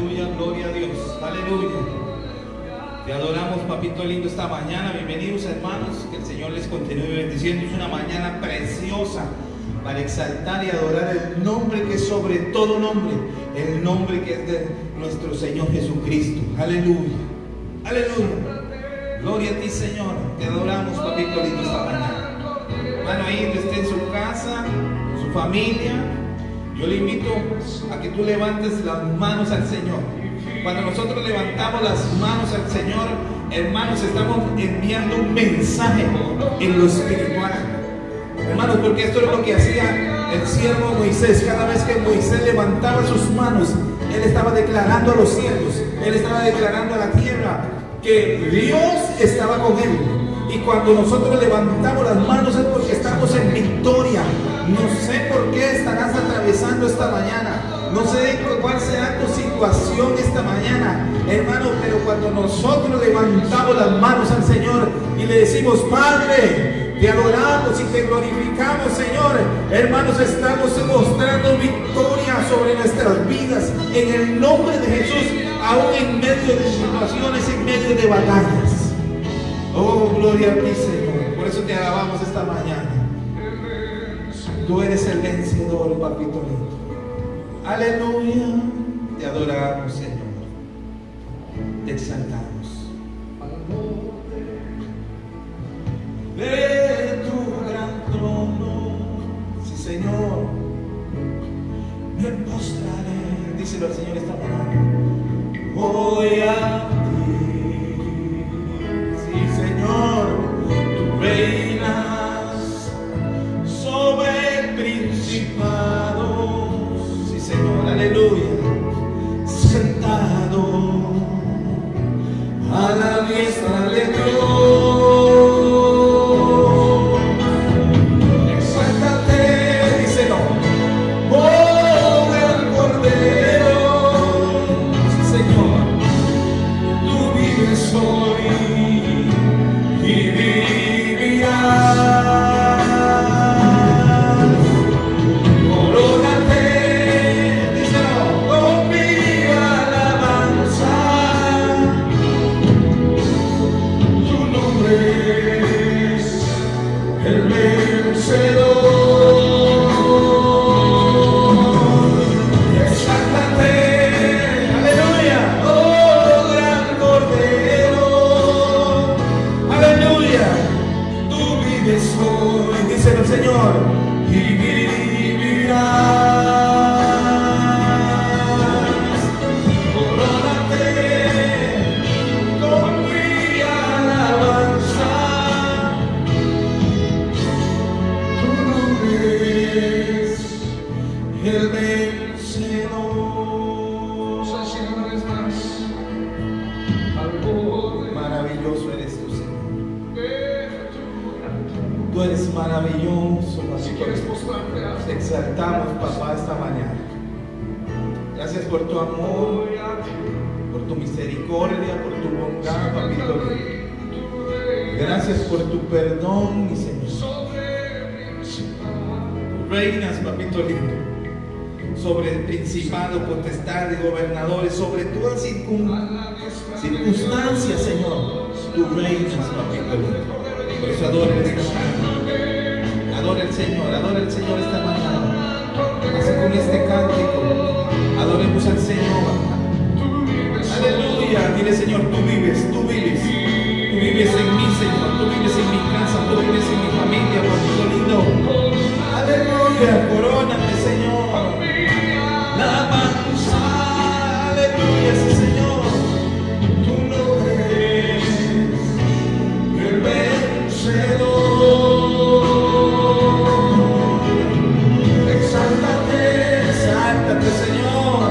Aleluya, gloria a Dios. Aleluya. Te adoramos, papito lindo, esta mañana. Bienvenidos, hermanos. Que el Señor les continúe bendiciendo. Es una mañana preciosa para exaltar y adorar el nombre que es sobre todo nombre, el nombre que es de nuestro Señor Jesucristo. Aleluya. Aleluya. Gloria a ti, Señor. Te adoramos, papito lindo, esta mañana. Hermano, ahí donde esté en su casa, con su familia, yo le invito a que tú levantes las manos al Señor. Cuando nosotros levantamos las manos al Señor, hermanos, estamos enviando un mensaje en lo espiritual. Hermanos, porque esto es lo que hacía el siervo Moisés. Cada vez que Moisés levantaba sus manos, él estaba declarando a los cielos, él estaba declarando a la tierra que Dios estaba con él. Y cuando nosotros levantamos las manos es porque estamos en victoria. No sé por qué estarás atravesando esta mañana, no sé cuál será tu situación esta mañana, hermano, pero cuando nosotros levantamos las manos al Señor y le decimos: Padre, te adoramos y te glorificamos, Señor, hermanos, estamos mostrando victoria sobre nuestras vidas en el nombre de Jesús, aún en medio de situaciones, en medio de batallas. Oh, gloria a ti, Señor. Por eso te alabamos esta mañana. Tú eres el vencedor, papito lindo. Aleluya. Te adoramos, Señor. Te exaltamos. De tu gran trono, sí, Señor, me postraré. Díselo al Señor esta mañana. Voy a ti. Sí, Señor, tú reinas sobre principados. Sí, Señor, aleluya. Sentado a la diestra de Dios. Exáltate, díselo. Oh, gran Cordero. Sí, Señor, tú vives hoy y vivirás. Señor, y vivirás. Corónate con mi alabanza. Tu nombre es el vencedor. Así una vez más. Maravilloso eres tú, Señor. Tú eres maravilloso, te exaltamos, papá, esta mañana. Gracias por tu amor, por tu misericordia, por tu bondad, papito. Gracias por tu perdón, mi Señor. Reinas, papito lindo, sobre el principado, potestad y gobernadores, sobre todas circunstancias, Señor. Tú reinas, papito lindo. Por eso adora esta mañana. Adora el Señor esta mañana. Así con este cántico, adoremos al Señor. Aleluya. Dile: Señor, tú vives. Tú vives en mí, Señor. Tú vives en mi casa, tú vives en mi familia, papito lindo. Aleluya. Corónate, Señor. La mansa. Aleluya, sí, Señor. Tú no eres el vencedor. Exáltate, Señor.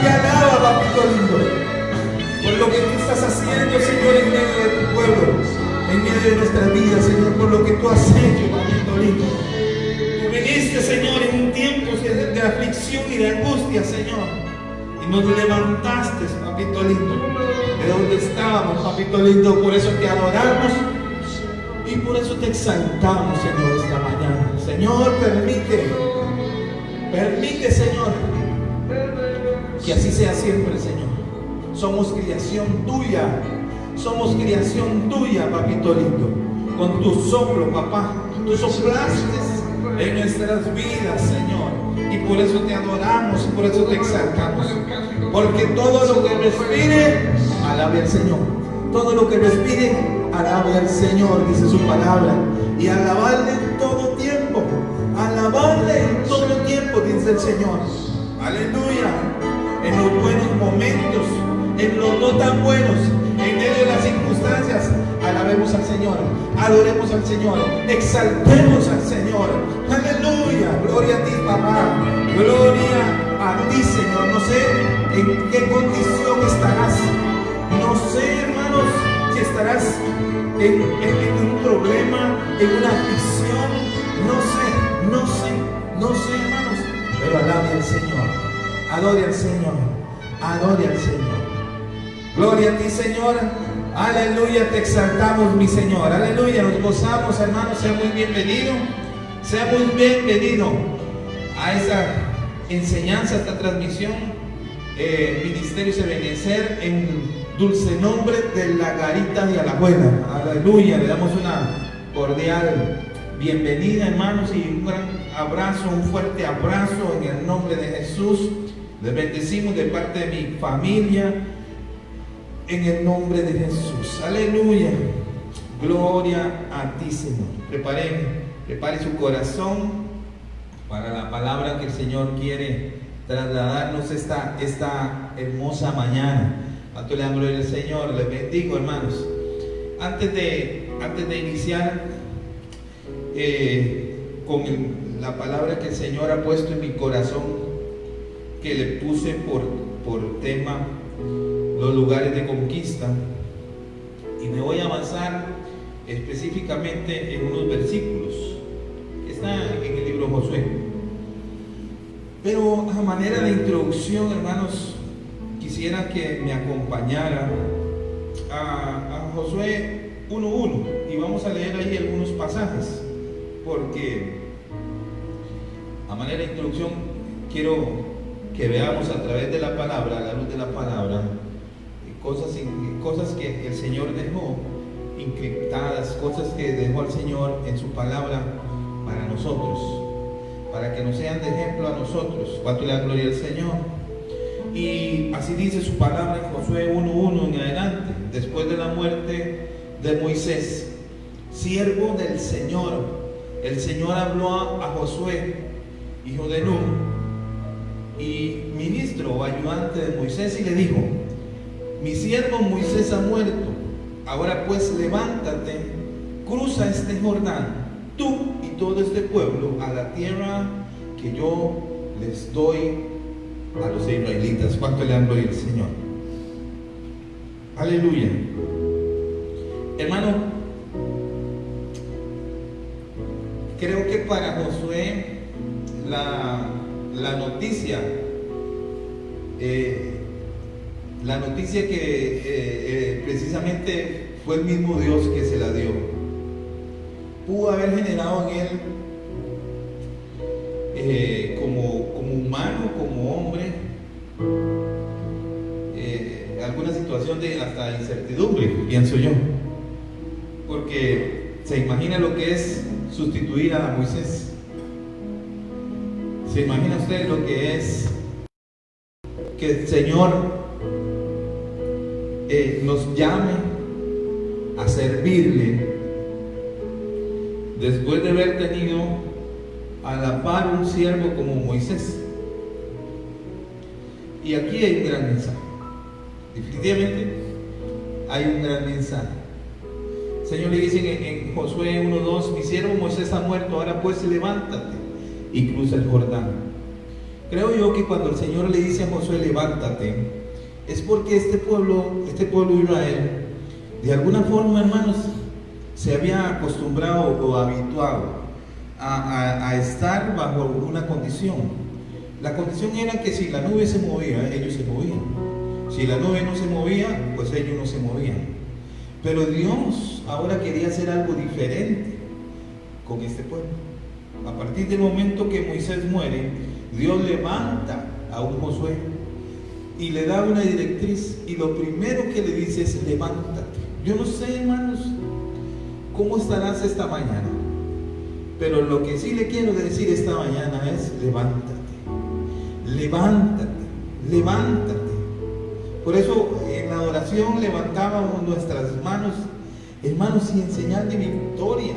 te alaba, papito lindo, por lo que tú estás haciendo, Señor, en medio de tu pueblo, en medio de nuestra vida, Señor, por lo que tú has hecho, papito lindo. Tú viniste, Señor, en un tiempo de aflicción y de angustia, Señor, y nos levantaste, papito lindo, de donde estábamos, papito lindo. Por eso te adoramos y por eso te exaltamos, Señor, esta mañana. Señor, permite, Señor, que así sea siempre, Señor. Somos creación tuya, papito lindo. Con tu soplo, papá, tú soplaste en nuestras vidas, Señor, y por eso te adoramos y por eso te exaltamos. Porque todo lo que respire, alabe al Señor. Todo lo que respire, alabe al Señor, dice su palabra. Y alabarle en todo tiempo. Alabarle en todo tiempo, dice el Señor. Aleluya. En los buenos momentos, en los no tan buenos, en medio de las circunstancias, alabemos al Señor, adoremos al Señor, exaltemos al Señor. Aleluya. Gloria a ti, papá. Gloria a ti, Señor. No sé en qué condición estarás. No sé, hermanos, si estarás en un problema, en una aflicción. No sé, hermanos. Pero alabe al Señor. Adore al Señor. Adore al Señor. Gloria a ti, Señor. Aleluya, te exaltamos, mi Señor. Aleluya, nos gozamos, hermanos. Sea muy bienvenido. Sea muy bienvenido a esa enseñanza, a esta transmisión. Ministerio Ebenecer en dulce nombre de la Garita de Alajuela. Aleluya, le damos una cordial bienvenida, hermanos, y un gran abrazo, un fuerte abrazo en el nombre de Jesús. Les bendecimos de parte de mi familia en el nombre de Jesús. Aleluya. Gloria a ti, Señor. Prepare su corazón para la palabra que el Señor quiere trasladarnos esta hermosa mañana. A tu gloria del Señor. Les bendigo, hermanos. Antes de iniciar con la palabra que el Señor ha puesto en mi corazón, que le puse por tema los lugares de conquista, y me voy a avanzar específicamente en unos versículos que están en el libro de Josué. Pero a manera de introducción, hermanos, quisiera que me acompañara a Josué 1:1 y vamos a leer ahí algunos pasajes, porque a manera de introducción quiero que veamos a través de la palabra, a la luz de la palabra, cosas que el Señor dejó encriptadas, cosas que dejó el Señor en su palabra para nosotros, para que nos sean de ejemplo a nosotros. Cuánto le da gloria al Señor. Y así dice su palabra en Josué 1:1 en adelante. Después de la muerte de Moisés, siervo del Señor, el Señor habló a Josué, hijo de Nun, y ministro o ayudante de Moisés, y le dijo: mi siervo Moisés ha muerto. Ahora pues levántate, cruza este Jordán, tú y todo este pueblo, a la tierra que yo les doy a los israelitas. ¿Cuánto le dan gloria al Señor? Aleluya. Hermano, creo que para Josué la noticia que precisamente fue el mismo Dios que se la dio, pudo haber generado en él como humano, como hombre, alguna situación de hasta incertidumbre, pienso yo, porque se imagina lo que es sustituir a Moisés. ¿Se imagina usted lo que es que el Señor nos llame a servirle después de haber tenido a la par un siervo como Moisés? Y aquí hay un gran mensaje. Definitivamente hay un gran mensaje. El Señor le dice en Josué 1:2: mi siervo Moisés ha muerto, ahora pues levántate y cruza el Jordán. Creo yo que cuando el Señor le dice a Josué, levántate, es porque este pueblo de Israel, de alguna forma, hermanos, se había acostumbrado o habituado a estar bajo una condición. La condición era que si la nube se movía, ellos se movían. Si la nube no se movía, pues ellos no se movían. Pero Dios ahora quería hacer algo diferente con este pueblo. A partir del momento que Moisés muere, Dios levanta a un Josué y le da una directriz, y lo primero que le dice es levántate. Yo no sé, hermanos, cómo estarás esta mañana, pero lo que sí le quiero decir esta mañana es levántate, levántate, levántate. Por eso en la adoración levantábamos nuestras manos, hermanos, y en señal de victoria.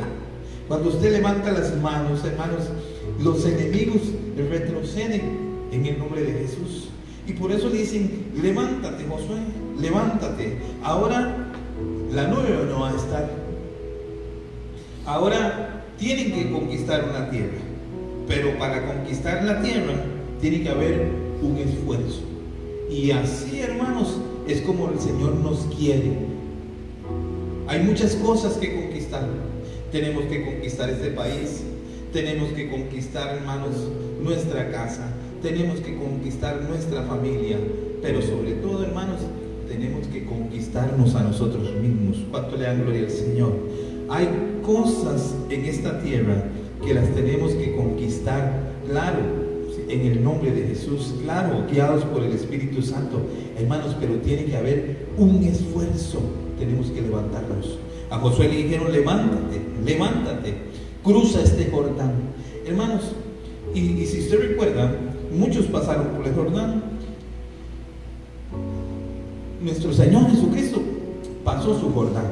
Cuando usted levanta las manos, hermanos, los enemigos retroceden en el nombre de Jesús. Y por eso le dicen, levántate, Josué, levántate. Ahora la nube no va a estar. Ahora tienen que conquistar una tierra. Pero para conquistar la tierra tiene que haber un esfuerzo. Y así, hermanos, es como el Señor nos quiere. Hay muchas cosas que conquistar. Tenemos que conquistar este país. Tenemos que conquistar, hermanos, nuestra casa. Tenemos que conquistar nuestra familia. Pero sobre todo, hermanos, tenemos que conquistarnos a nosotros mismos. ¿Cuánto le dan gloria al Señor? Hay cosas en esta tierra que las tenemos que conquistar, claro, en el nombre de Jesús, claro, guiados por el Espíritu Santo, hermanos, pero tiene que haber un esfuerzo. Tenemos que levantarnos. A Josué le dijeron, levántate, levántate, cruza este Jordán. Hermanos, y si usted recuerda, muchos pasaron por el Jordán. Nuestro Señor Jesucristo pasó su Jordán.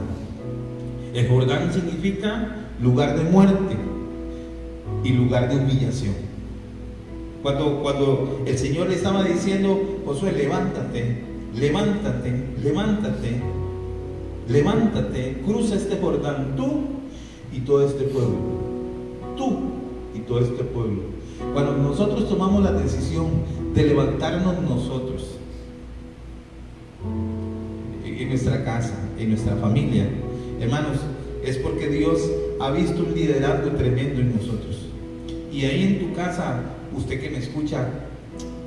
El Jordán significa lugar de muerte y lugar de humillación. Cuando el Señor le estaba diciendo, Josué, levántate, levántate, levántate, levántate, cruza este Jordán, tú y todo este pueblo, tú y todo este pueblo. Cuando nosotros tomamos la decisión de levantarnos nosotros, en nuestra casa, en nuestra familia, hermanos, es porque Dios ha visto un liderazgo tremendo en nosotros. Y ahí en tu casa, usted que me escucha,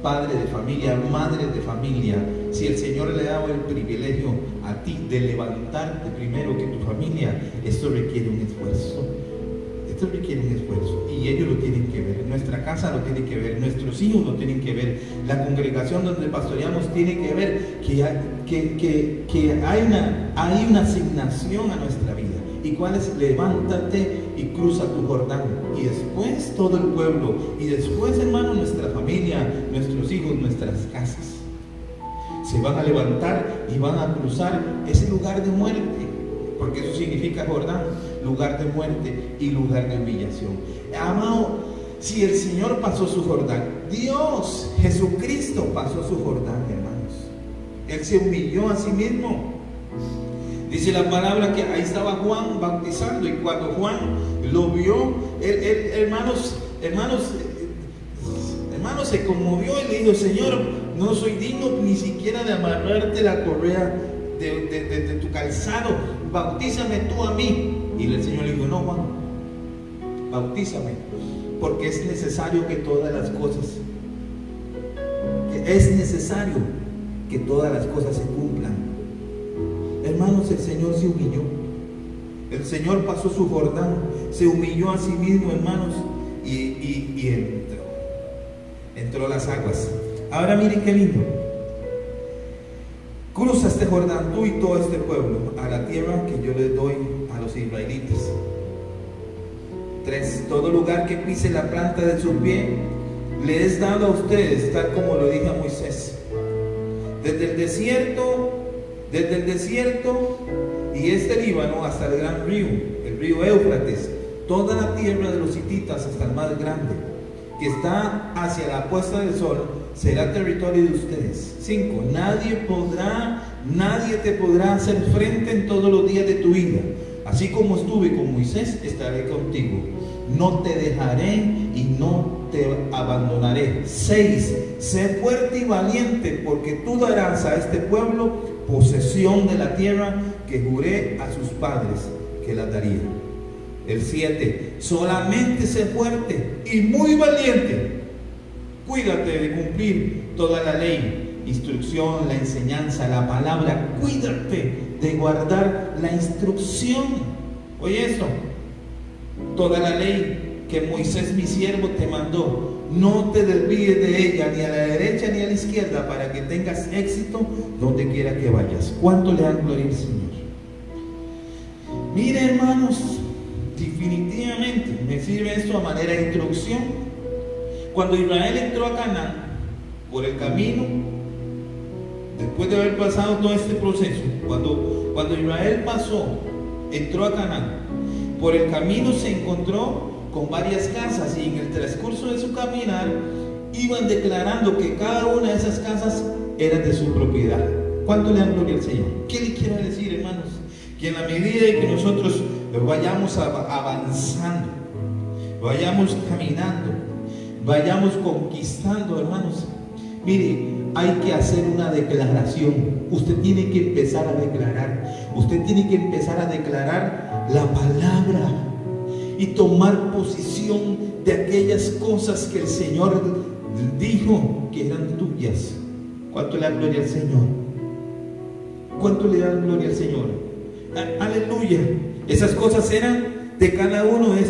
padre de familia, madre de familia, si el Señor le ha dado el privilegio a ti de levantarte primero que tu familia, esto requiere un esfuerzo. Esto requiere un esfuerzo y ellos lo tienen que ver. Nuestra casa lo tiene que ver, nuestros hijos lo tienen que ver, la congregación donde pastoreamos tiene que ver que hay una asignación a nuestra vida. ¿Y cuál es? Levántate y cruza tu Jordán. Y después todo el pueblo. Y después, hermano, nuestra familia, nuestros hijos, nuestras casas se van a levantar y van a cruzar ese lugar de muerte. Porque eso significa Jordán, lugar de muerte y lugar de humillación. Amado, si el Señor pasó su Jordán, Dios, Jesucristo pasó su Jordán, hermanos. Él se humilló a sí mismo. Dice la palabra que ahí estaba Juan bautizando, y cuando Juan lo vio, hermanos, se conmovió y le dijo, Señor, no soy digno ni siquiera de amarrarte la correa de tu calzado, bautízame tú a mí. Y el Señor le dijo, no, Juan, bautízame, porque es necesario que todas las cosas, se cumplan. Hermanos, el Señor se humilló. El Señor pasó su Jordán, se humilló a sí mismo, hermanos, y entró a las aguas. Ahora miren qué lindo. Cruza este Jordán, tú y todo este pueblo, a la tierra que yo les doy a los israelitas. 3. Todo lugar que pise la planta de su pie, le es dado a ustedes, tal como lo dije a Moisés. Desde el desierto y este Líbano hasta el gran río, el río Éufrates, toda la tierra de los hititas hasta el más grande, que está hacia la puesta del sol, será territorio de ustedes. 5. Nadie te podrá hacer frente en todos los días de tu vida. Así como estuve con Moisés, estaré contigo. No te dejaré y no te abandonaré. 6. Sé fuerte y valiente, porque tú darás a este pueblo posesión de la tierra que juré a sus padres que la daría. El 7. Solamente sé fuerte y muy valiente. Cuídate de cumplir toda la ley, instrucción, la enseñanza, la palabra. Cuídate de guardar la instrucción. Oye esto. Toda la ley que Moisés mi siervo te mandó, no te desvíes de ella ni a la derecha ni a la izquierda, para que tengas éxito donde quiera que vayas. ¿Cuánto le dan gloria al Señor? Mire, hermanos, definitivamente me sirve esto a manera de introducción. Cuando Israel entró a Canaán por el camino, después de haber pasado todo este proceso, cuando Israel entró a Canaán, por el camino se encontró con varias casas, y en el transcurso de su caminar iban declarando que cada una de esas casas era de su propiedad. ¿Cuánto le dan gloria al Señor? ¿Qué le quiero decir, hermanos? Que en la medida de que nosotros vayamos avanzando, vayamos caminando, vayamos conquistando, hermanos, mire, hay que hacer una declaración. Usted tiene que empezar a declarar. Usted tiene que empezar a declarar la palabra y tomar posición de aquellas cosas que el Señor dijo que eran tuyas. ¿Cuánto le da gloria al Señor? ¿Cuánto le da gloria al Señor? Aleluya. Esas cosas eran de cada uno de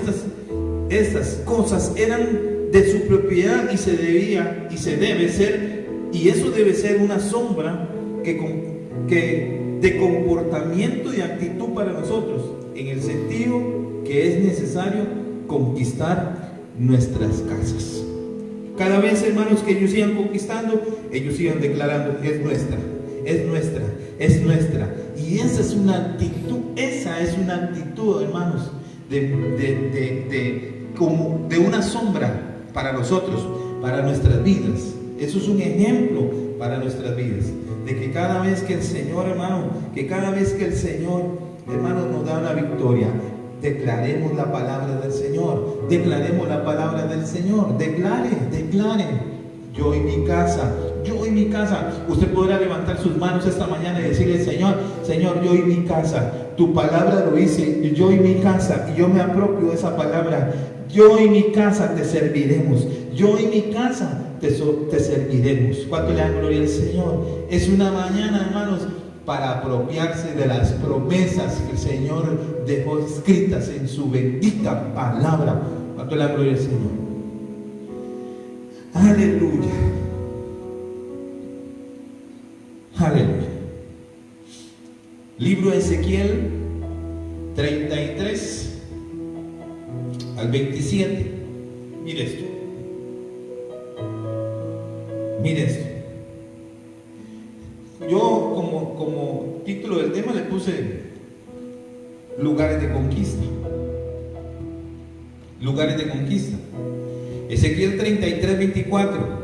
estas cosas eran de su propiedad, y se debía y se debe ser, y eso debe ser una sombra de comportamiento y actitud para nosotros, en el sentido que es necesario conquistar nuestras casas. Cada vez, hermanos, que ellos sigan conquistando, ellos sigan declarando: es nuestra, es nuestra, es nuestra. Y esa es una actitud, hermanos, como de una sombra para nosotros, para nuestras vidas. Eso es un ejemplo para nuestras vidas, de que cada vez que el Señor, hermano, nos da una victoria, declaremos la palabra del Señor, declaremos la palabra del Señor, declare, yo y mi casa. Usted podrá levantar sus manos esta mañana y decirle: Señor, yo y mi casa, tu palabra lo dice, yo y mi casa, y yo me apropio de esa palabra. Yo y mi casa te serviremos, yo y mi casa te serviremos. ¿Cuánto le dan gloria al Señor? Es una mañana, hermanos, para apropiarse de las promesas que el Señor dejó escritas en su bendita palabra. ¿Cuánto le dan gloria al Señor? Aleluya. Aleluya. Libro de Ezequiel 33 al 27. Mire esto. Mire esto. Yo como título del tema le puse lugares de conquista. Lugares de conquista. Ezequiel 33, 24.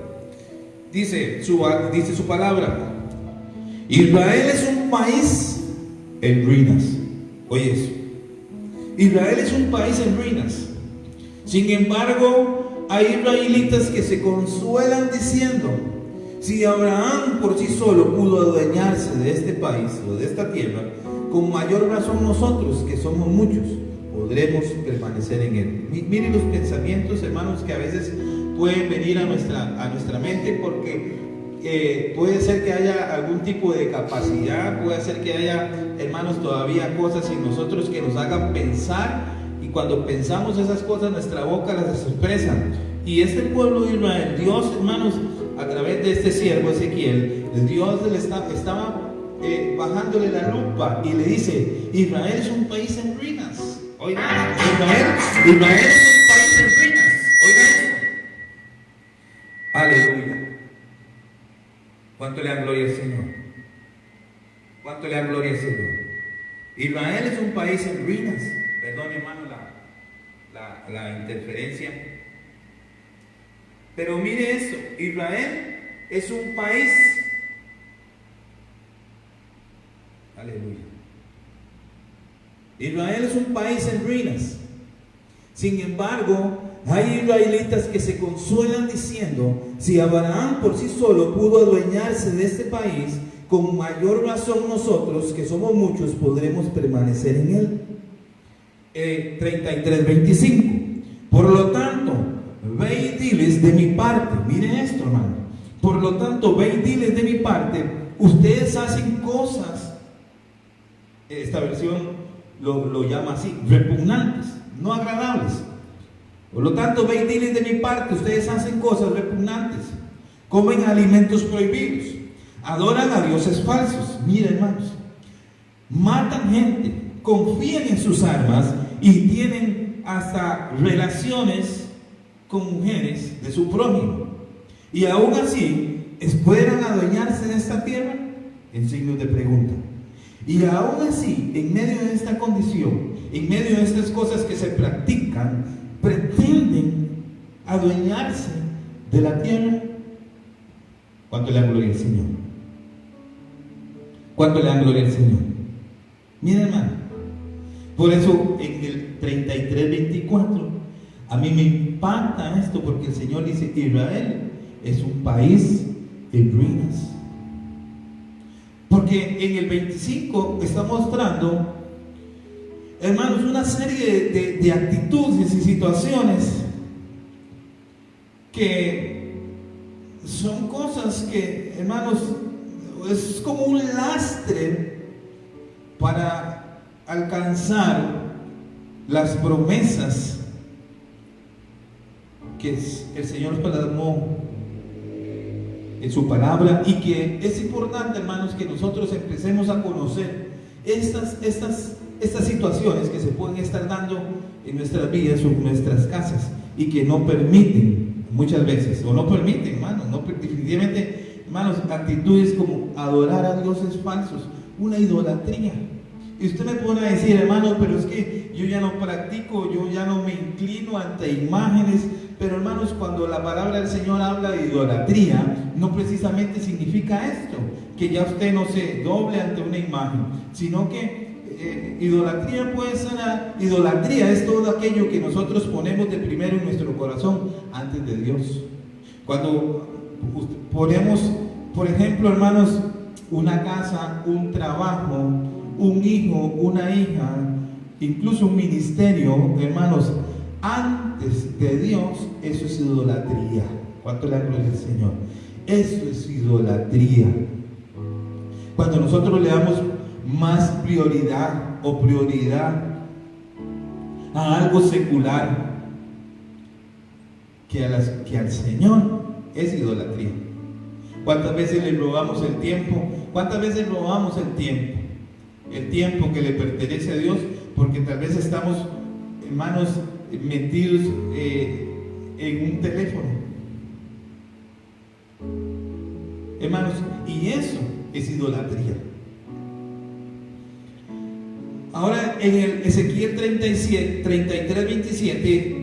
Dice su palabra: Israel es un país en ruinas. Oye eso. Israel es un país en ruinas. Sin embargo, hay israelitas que se consuelan diciendo: si Abraham por sí solo pudo adueñarse de este país o de esta tierra, con mayor razón nosotros, que somos muchos, podremos permanecer en él. Miren los pensamientos, hermanos, que a veces pueden venir a nuestra mente, porque puede ser que haya algún tipo de capacidad, puede ser que haya, hermanos, todavía cosas en nosotros que nos hagan pensar, y cuando pensamos esas cosas nuestra boca las expresa. Y este pueblo de Israel, Dios, hermanos, a través de este siervo Ezequiel, Dios estaba bajándole la lupa y le dice: Israel es un país en ruinas. Oigan, Israel es un país en ruinas. Oigan eso. Aleluya. ¿Cuánto le dan gloria al Señor? ¿Cuánto le dan gloria al Señor? Israel es un país en ruinas. Perdón, hermano, la interferencia. Pero mire esto: Israel es un país. Aleluya. Israel es un país en ruinas. Sin embargo, hay israelitas que se consuelan diciendo: si Abraham por sí solo pudo adueñarse de este país, con mayor razón nosotros, que somos muchos, podremos permanecer en él. 33:25. Por lo tanto, ve y diles de mi parte, miren esto, hermano. Por lo tanto, ve y diles de mi parte, ustedes hacen cosas, esta versión lo llama así, repugnantes, no agradables. Por lo tanto, ve y diles de mi parte, ustedes hacen cosas repugnantes, comen alimentos prohibidos, adoran a dioses falsos. Miren, hermanos, matan gente, confían en sus armas y tienen hasta relaciones con mujeres de su prójimo. Y aún así, ¿pueden adueñarse de esta tierra? En signos de pregunta. Y aún así, en medio de esta condición, en medio de estas cosas que se practican, pretenden adueñarse de la tierra. ¿Cuánto le dan gloria al Señor? ¿Cuánto le dan gloria al Señor? Miren, hermano, por eso en el 33:24 a mí me impacta esto, porque el Señor dice: Israel es un país en ruinas. Porque en el 25 está mostrando, hermanos, una serie de actitudes y situaciones que son cosas que, hermanos, es como un lastre para alcanzar las promesas que el Señor plasmó en su palabra, y que es importante, hermanos, que nosotros empecemos a conocer estas situaciones que se pueden estar dando en nuestras vidas o en nuestras casas, y que no permiten muchas veces, o no permiten, hermanos, definitivamente, hermanos, actitudes como adorar a dioses falsos, una idolatría. Y usted me pone a decir: hermano, pero es que yo ya no practico, yo ya no me inclino ante imágenes. Pero, hermanos, cuando la palabra del Señor habla de idolatría, no precisamente significa esto, que ya usted no se doble ante una imagen, sino que idolatría puede ser, idolatría es todo aquello que nosotros ponemos de primero en nuestro corazón antes de Dios. Cuando ponemos, por ejemplo, hermanos, una casa, un trabajo, un hijo, una hija, incluso un ministerio, hermanos, antes de Dios, eso es idolatría. ¿Cuánto le da gloria al Señor? Eso es idolatría. Cuando nosotros le damos más prioridad a algo secular que al Señor, es idolatría. ¿Cuántas veces le robamos el tiempo? ¿Cuántas veces robamos el tiempo? El tiempo que le pertenece a Dios, porque tal vez estamos, hermanos, metidos en un teléfono, hermanos, y eso es idolatría. Ahora en el Ezequiel 33:27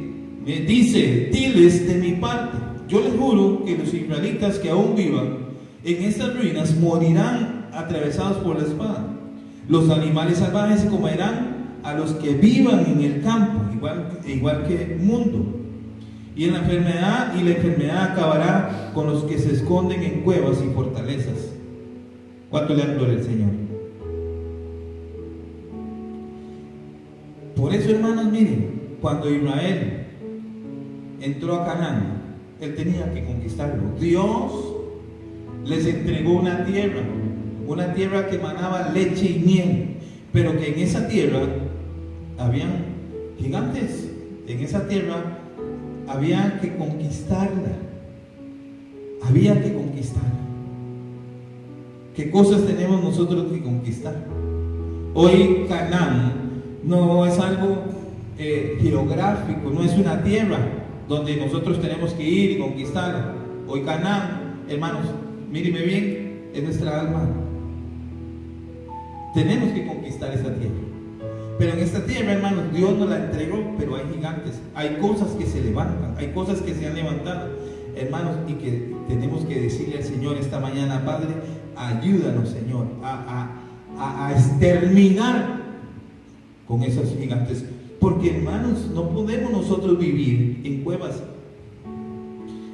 me dice: diles de mi parte, yo les juro que los israelitas que aún vivan en estas ruinas morirán atravesados por la espada. Los animales salvajes se comerán a los que vivan en el campo, igual que el mundo. Y la enfermedad acabará con los que se esconden en cuevas y fortalezas. ¿Cuánto le dan gloria al Señor? Por eso, hermanos, miren, cuando Israel entró a Canaán, él tenía que conquistarlo. Dios les entregó una tierra que emanaba leche y miel, pero que en esa tierra habían gigantes. En esa tierra había que conquistarla. ¿Qué cosas tenemos nosotros que conquistar? Hoy Canaán no es algo geográfico, no es una tierra donde nosotros tenemos que ir y conquistarla. Hoy Canaán, hermanos, mírenme bien, es nuestra alma. Tenemos que conquistar esta tierra. Pero en esta tierra, hermanos, Dios nos la entregó, pero hay gigantes, hay cosas que se levantan, hay cosas que se han levantado, hermanos, y que tenemos que decirle al Señor esta mañana: Padre, ayúdanos, Señor, a exterminar con esos gigantes. Porque hermanos, no podemos nosotros vivir en cuevas.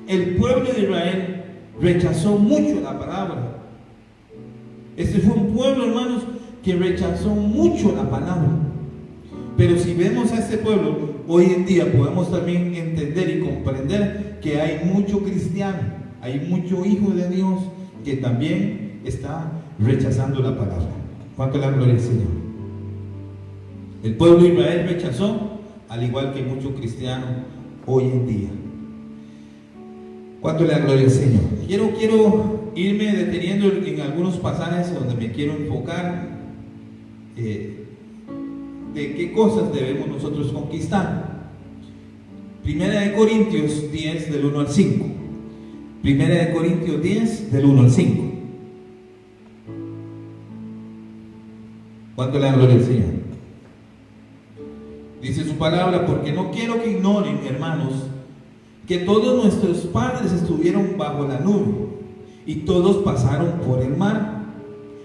El pueblo de Israel rechazó mucho la palabra. Este fue un pueblo, hermanos, que rechazó mucho la palabra. Pero si vemos a este pueblo, hoy en día podemos también entender y comprender que hay mucho cristiano, hay mucho hijo de Dios que también está rechazando la palabra. ¿Cuánto le da gloria al Señor? El pueblo de Israel rechazó, al igual que muchos cristianos hoy en día. ¿Cuánto le da gloria al Señor? Quiero irme deteniendo en algunos pasajes donde me quiero enfocar de qué cosas debemos nosotros conquistar. Primera de Corintios 10 del 1 al 5. Primera de Corintios 10 del 1 al 5. ¿Cuánto le da gloria al Señor? Dice su palabra: porque no quiero que ignoren, hermanos, que todos nuestros padres estuvieron bajo la nube y todos pasaron por el mar.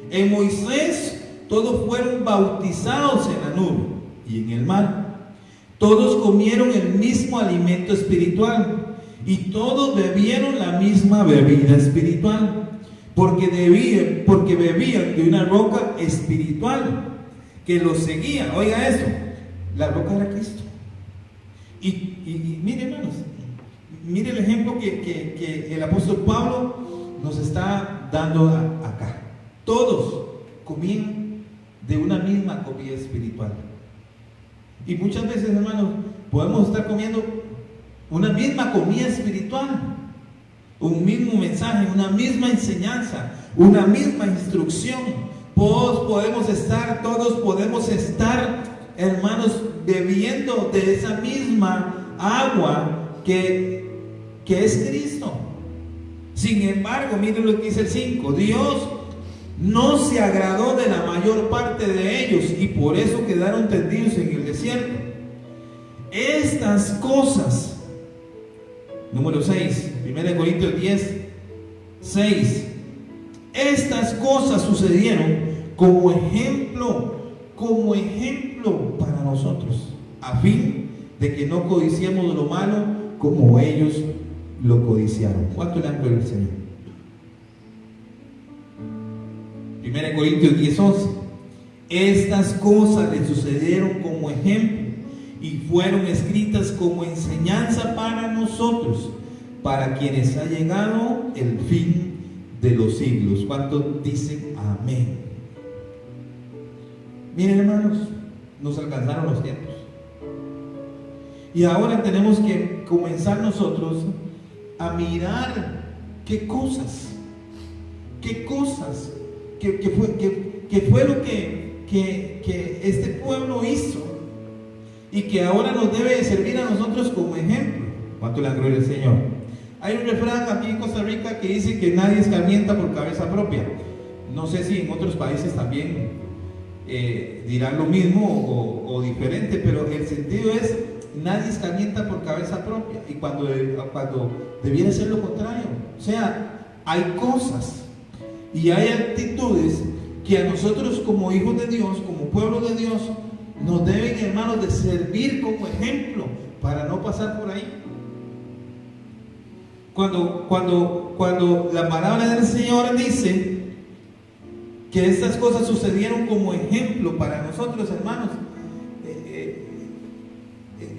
En Moisés todos fueron bautizados en la nube y en el mar. Todos comieron el mismo alimento espiritual y todos bebieron la misma bebida espiritual, porque bebían de una roca espiritual que los seguía. Oiga esto, la roca era Cristo. Y mire, hermanos, mire el ejemplo que el apóstol Pablo nos está dando acá. Todos comían de una misma comida espiritual. Y muchas veces, hermanos, podemos estar comiendo una misma comida espiritual, un mismo mensaje, una misma enseñanza, una misma instrucción. Todos podemos estar, hermanos, bebiendo de esa misma agua que es Cristo. Sin embargo, miren lo que dice el 5: Dios no se agradó de la mayor parte de ellos y por eso quedaron tendidos en el desierto. Estas cosas, número 6, 1 Corintios 10, 6, estas cosas sucedieron como ejemplo para nosotros, a fin de que no codiciemos lo malo como ellos lo codiciaron. ¿Cuánto le han gloria al Señor? 1 Corintios 10, 11. Estas cosas le sucedieron como ejemplo y fueron escritas como enseñanza para nosotros, para quienes ha llegado el fin de los siglos. ¿Cuántos dicen amén? Miren, hermanos, nos alcanzaron los tiempos y ahora tenemos que comenzar nosotros a mirar qué cosas fue lo que este pueblo hizo y que ahora nos debe servir a nosotros como ejemplo. ¿Cuánto le da gloria al Señor? Hay un refrán aquí en Costa Rica que dice que nadie escarmienta por cabeza propia. No sé si en otros países también dirán lo mismo o diferente, pero el sentido es: nadie escarmienta por cabeza propia, y cuando debiera ser lo contrario. O sea, hay cosas y hay actitudes que a nosotros como hijos de Dios, como pueblo de Dios, nos deben, hermanos, de servir como ejemplo para no pasar por ahí. Cuando la palabra del Señor dice que estas cosas sucedieron como ejemplo para nosotros, hermanos,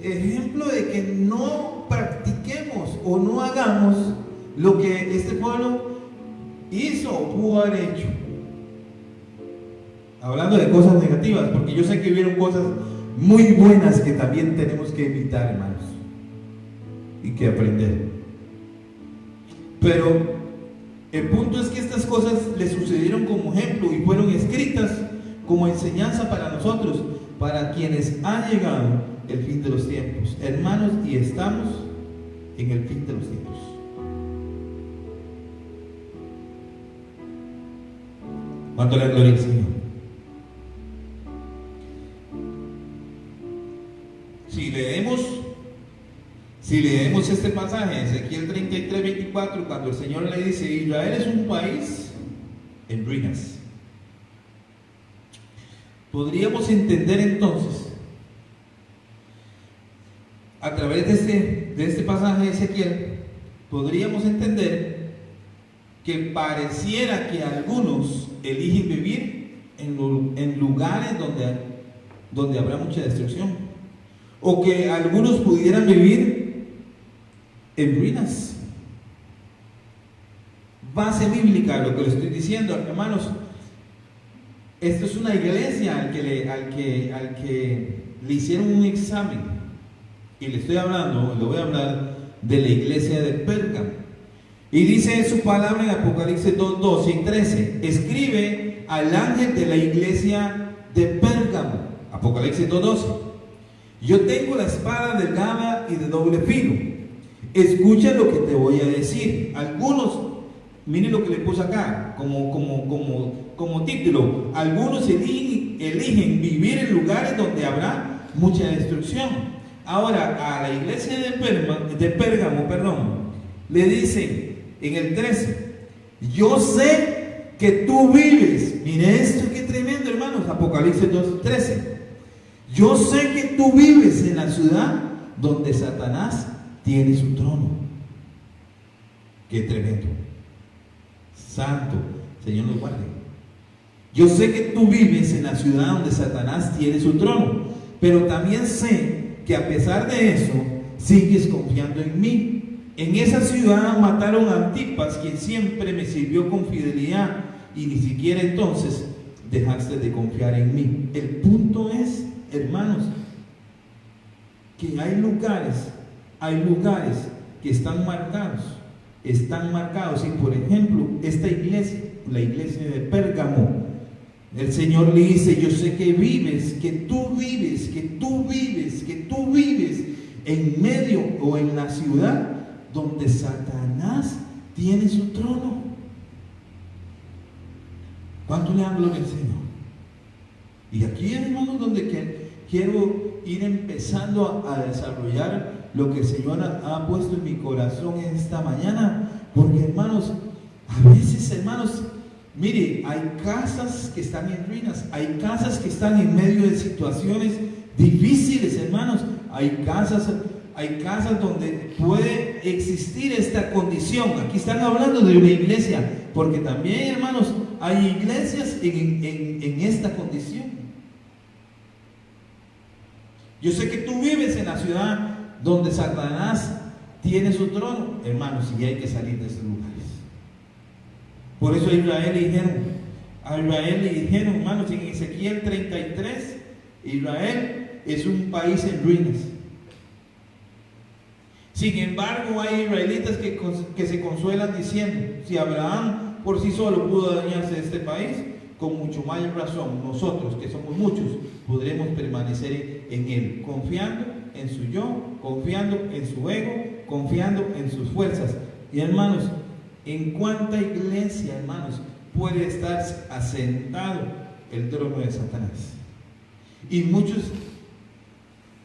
ejemplo de que no practiquemos o no hagamos lo que este pueblo hizo o pudo haber hecho. Hablando de cosas negativas, porque yo sé que hubieron cosas muy buenas que también tenemos que evitar, hermanos, y que aprender. Pero el punto es que estas cosas le sucedieron como ejemplo y fueron escritas como enseñanza para nosotros, para quienes ha llegado el fin de los tiempos, hermanos, y estamos en el fin de los tiempos. ¿Cuánto le da gloria al Señor? Si leemos este pasaje, Ezequiel 33, 24, cuando el Señor le dice: Israel es un país en ruinas, podríamos entender entonces a través de este pasaje de Ezequiel, podríamos entender que pareciera que algunos eligen vivir en lugares donde habrá mucha destrucción, o que algunos pudieran vivir en ruinas. Base bíblica lo que le estoy diciendo, hermanos. Esto es una iglesia al que le hicieron un examen, y le voy a hablar de la iglesia de Pérgamo. Y dice su palabra en Apocalipsis 2, 12 y 13: escribe al ángel de la iglesia de Pérgamo, Apocalipsis 2, 12: yo tengo la espada delgada y de doble filo. Escucha lo que te voy a decir. Algunos, miren lo que le puse acá como título: algunos eligen vivir en lugares donde habrá mucha destrucción. Ahora, a la iglesia de Pérgamo, le dice en el 13: yo sé que tú vives. Mire esto, qué tremendo, hermanos. Apocalipsis 2:13: yo sé que tú vives en la ciudad donde Satanás tiene su trono. Qué tremendo. Santo, Señor nos guarde. Yo sé que tú vives en la ciudad donde Satanás tiene su trono, pero también sé que a pesar de eso sigues confiando en mí. En esa ciudad mataron a Antipas, quien siempre me sirvió con fidelidad, y ni siquiera entonces dejaste de confiar en mí. El punto es, hermanos, que hay lugares que están marcados, y por ejemplo, esta iglesia, la iglesia de Pérgamo, el Señor le dice: yo sé que tú vives en medio o en la ciudad donde Satanás tiene su trono. ¿Cuánto le dan gloria al Señor? Y aquí, hermanos, donde quiero ir empezando a desarrollar lo que el Señor ha puesto en mi corazón en esta mañana, porque, hermanos, a veces, hermanos, mire, hay casas que están en ruinas, hay casas que están en medio de situaciones difíciles, hermanos. Hay casas donde puede existir esta condición. Aquí están hablando de una iglesia, porque también, hermanos, hay iglesias en esta condición. Yo sé que tú vives en la ciudad donde Satanás tiene su trono, hermanos, y hay que salir de esos lugares. Por eso a Israel le dijeron, hermanos, en Ezequiel 33, Israel es un país en ruinas. Sin embargo, hay israelitas que se consuelan diciendo: si Abraham por sí solo pudo dañarse de este país, con mucho mayor razón nosotros, que somos muchos, podremos permanecer en él, confiando en su yo, confiando en su ego, confiando en sus fuerzas. Y, hermanos, ¿en cuánta iglesia, hermanos, puede estar asentado el trono de Satanás? Y muchos,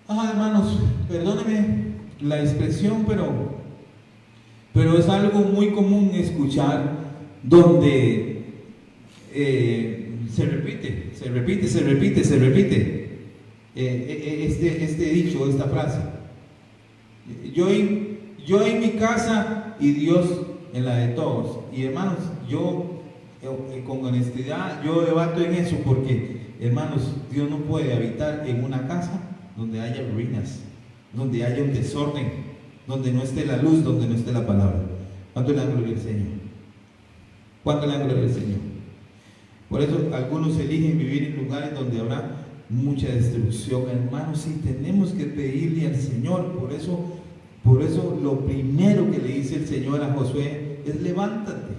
hermanos, perdónenme la expresión, pero es algo muy común escuchar, donde se repite este dicho, esta frase: yo en mi casa y Dios en la de todos. Y, hermanos, yo con honestidad yo debato en eso, porque, hermanos, Dios no puede habitar en una casa donde haya ruinas, donde haya un desorden, donde no esté la luz, donde no esté la palabra. ¿Cuánto le dan gloria al Señor? ¿Cuánto le dan gloria al Señor? Por eso algunos eligen vivir en lugares donde habrá mucha destrucción, hermanos, y tenemos que pedirle al Señor. Por eso lo primero que le dice el Señor a Josué es: levántate.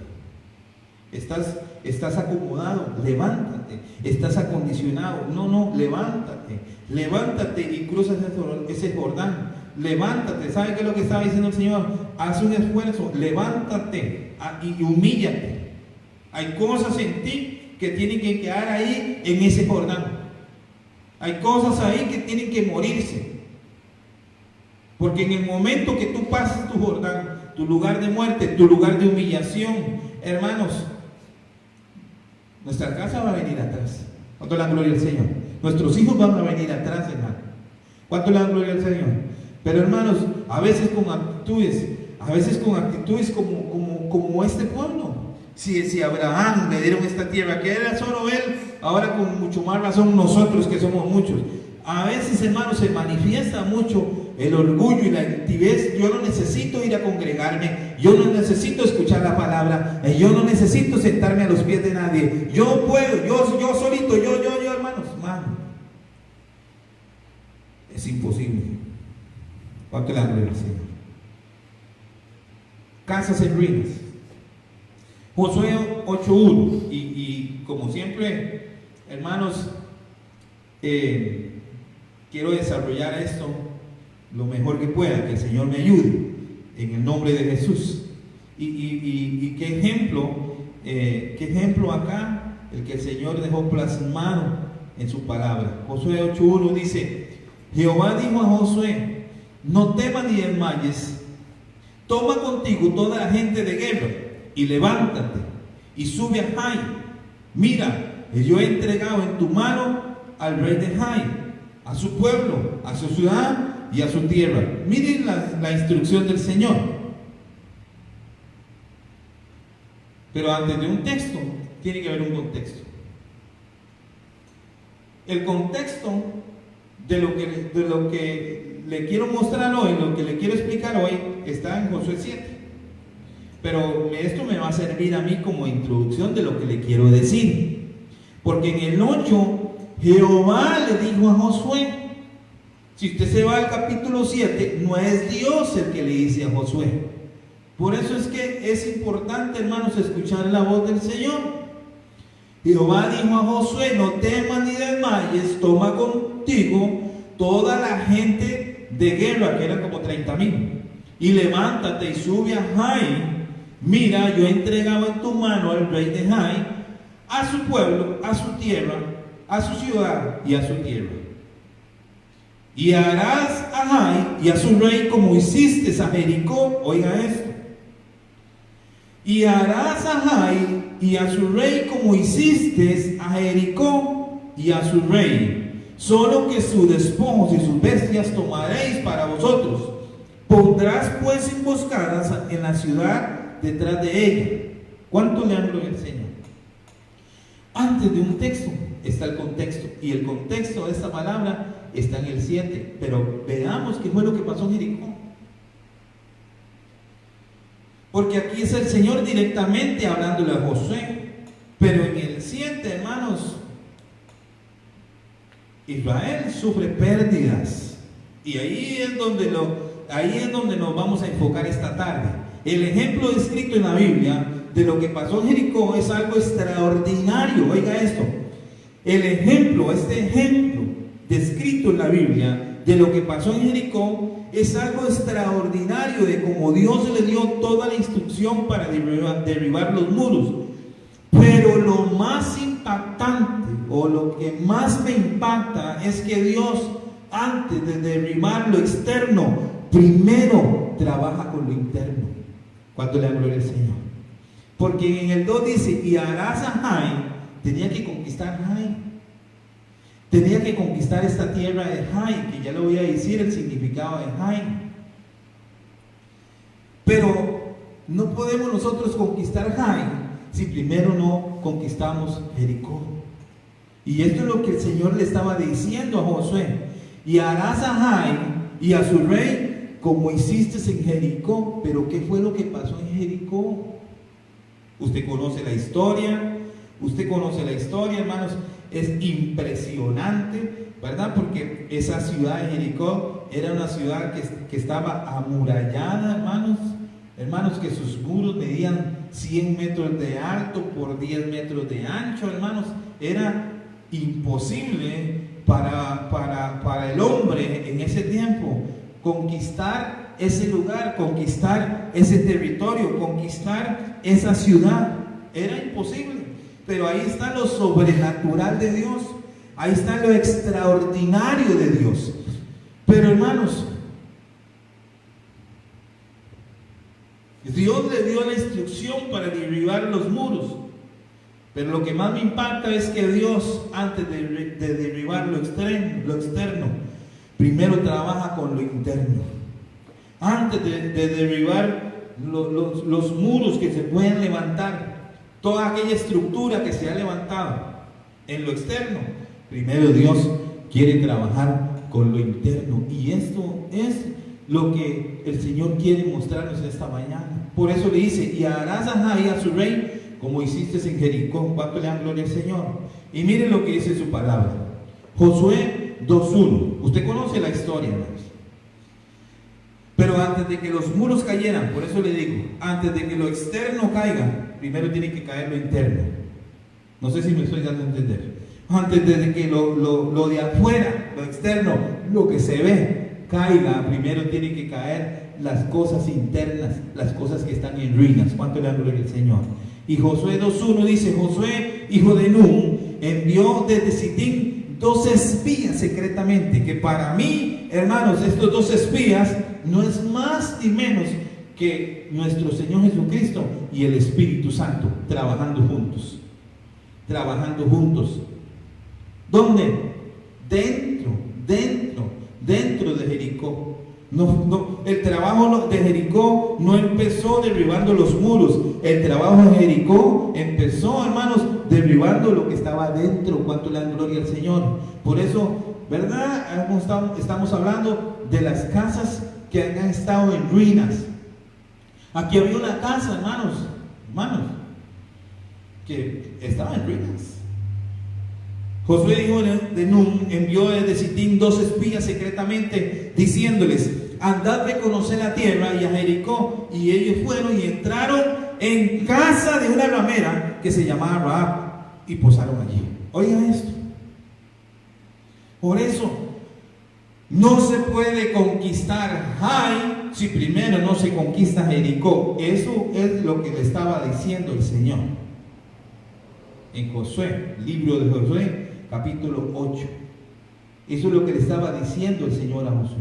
Estás acomodado, levántate. Estás acondicionado, no, levántate y cruza ese Jordán. Levántate. ¿Sabe qué es lo que estaba diciendo el Señor? Haz un esfuerzo, levántate y humíllate. Hay cosas en ti que tienen que quedar ahí en ese Jordán. Hay cosas ahí que tienen que morirse. Porque en el momento que tú pases tu Jordán, tu lugar de muerte, tu lugar de humillación, hermanos, nuestra casa va a venir atrás. ¿Cuánto le dan gloria al Señor? Nuestros hijos van a venir atrás, hermano. ¿Cuánto le dan gloria al Señor? Pero hermanos, a veces con actitudes como este pueblo. Si Abraham le dieron esta tierra, que era solo él, ahora con mucho más razón nosotros que somos muchos. A veces, hermanos, se manifiesta mucho el orgullo y la altivez. Yo no necesito ir a congregarme, yo no necesito escuchar la palabra, yo no necesito sentarme a los pies de nadie. Yo puedo, yo solito, yo, hermanos, mano. Es imposible. ¿Cuánto le han Señor? Casas en ruinas. Josué 8:1. Y como siempre, hermanos, quiero desarrollar esto lo mejor que pueda, que el Señor me ayude en el nombre de Jesús. Y qué ejemplo acá el que el Señor dejó plasmado en su palabra. Josué 8:1 dice: Jehová dijo a Josué: no temas ni desmayes, toma contigo toda la gente de guerra y levántate y sube a Jai. Mira, yo he entregado en tu mano al rey de Jai, a su pueblo, a su ciudad y a su tierra. Miren la instrucción del Señor. Pero antes de un texto, tiene que haber un contexto. El contexto de lo que le quiero mostrar hoy, lo que le quiero explicar hoy, está en Josué 7. Pero esto me va a servir a mí como introducción de lo que le quiero decir. Porque en el 8, Jehová le dijo a Josué. Si usted se va al capítulo 7, no es Dios el que le dice a Josué. Por eso es que es importante, hermanos, escuchar la voz del Señor. Jehová dijo a Josué: no temas ni desmayes, toma contigo toda la gente de guerra, que eran como 30,000, y levántate y sube a Jai. Mira, yo he entregado en tu mano al rey de Jai, a su pueblo, a su tierra, a su ciudad y a su tierra. Y harás a Jai y a su rey como hiciste a Jericó. Oiga esto. Y harás a Jai y a su rey como hiciste a Jericó y a su rey. Solo que sus despojos y sus bestias tomaréis para vosotros. Pondrás pues emboscadas en la ciudad detrás de ella. ¿Cuánto le hablo el Señor? Antes de un texto está el contexto. Y el contexto de esta palabra está en el 7. Pero veamos qué fue lo que pasó en Jericó. Porque aquí es el Señor directamente hablándole a Josué. Pero en el 7, hermanos, Israel sufre pérdidas. Y ahí es donde nos vamos a enfocar esta tarde. El ejemplo descrito en la Biblia de lo que pasó en Jericó es algo extraordinario. Oiga esto. Este ejemplo descrito en la Biblia de lo que pasó en Jericó es algo extraordinario, de cómo Dios le dio toda la instrucción para derribar los muros. Pero lo más impactante, o lo que más me impacta, es que Dios, antes de derribar lo externo, primero trabaja con lo interno. ¿Cuánto le da gloria al Señor? Porque en el 2 dice: y harás a Jai. Tenía que conquistar Jai. Tenía que conquistar esta tierra de Jai, que ya le voy a decir el significado de Jai. Pero no podemos nosotros conquistar Jai si primero no conquistamos Jericó. Y esto es lo que el Señor le estaba diciendo a Josué: y harás a Jai y a su rey como hiciste en Jericó. Pero ¿qué fue lo que pasó en Jericó? Usted conoce la historia, hermanos. Es impresionante, ¿verdad? Porque esa ciudad de Jericó era una ciudad que estaba amurallada, hermanos, que sus muros medían 100 metros de alto por 10 metros de ancho, hermanos. Era imposible para el hombre en ese tiempo conquistar ese lugar, conquistar ese territorio, conquistar esa ciudad. Era imposible. Pero ahí está lo sobrenatural de Dios. Ahí está lo extraordinario de Dios. Pero hermanos, Dios le dio la instrucción para derribar los muros. Pero lo que más me impacta es que Dios, antes de derribar lo externo, primero trabaja con lo interno. antes de derribar los muros que se pueden levantar, toda aquella estructura que se ha levantado en lo externo, primero Dios quiere trabajar con lo interno, y esto es lo que el Señor quiere mostrarnos esta mañana. Por eso le dice: y harás a Jai, a su rey, como hiciste en Jericó. ¿Cuánto le dan gloria al Señor? Y miren lo que dice su palabra. Josué 2:1. Usted conoce la historia, hermanos. Pero antes de que los muros cayeran, por eso le digo, antes de que lo externo caiga, primero tiene que caer lo interno. No sé si me estoy dando a entender. Antes de que lo de afuera, lo externo, lo que se ve, caiga, primero tiene que caer las cosas internas, las cosas que están en ruinas. ¿Cuánto le da gloria al Señor? Y Josué 2:1 dice: Josué, hijo de Nun, envió desde Sitín 2 espías secretamente, que para mí, hermanos, estos 2 espías no es más ni menos que nuestro Señor Jesucristo y el Espíritu Santo trabajando juntos. ¿Dónde? Dentro de Jericó. El trabajo de Jericó no empezó derribando los muros. El trabajo de Jericó empezó, hermanos, derribando lo que estaba dentro. ¿Cuánto le dan gloria al Señor? Por eso, ¿verdad? Estamos hablando de las casas que han estado en ruinas. Aquí había una casa, hermanos, que estaba en ruinas. Josué, hijo de Nun, envió desde Sitín 2 espías secretamente, diciéndoles: andad a reconocer la tierra y a Jericó. Y ellos fueron y entraron en casa de una ramera que se llamaba Rahab, y posaron allí. Oigan esto. Por eso no se puede conquistar Jai si primero no se conquista Jericó. Eso es lo que le estaba diciendo el Señor en Josué, libro de Josué, capítulo 8. Eso es lo que le estaba diciendo el Señor a Josué.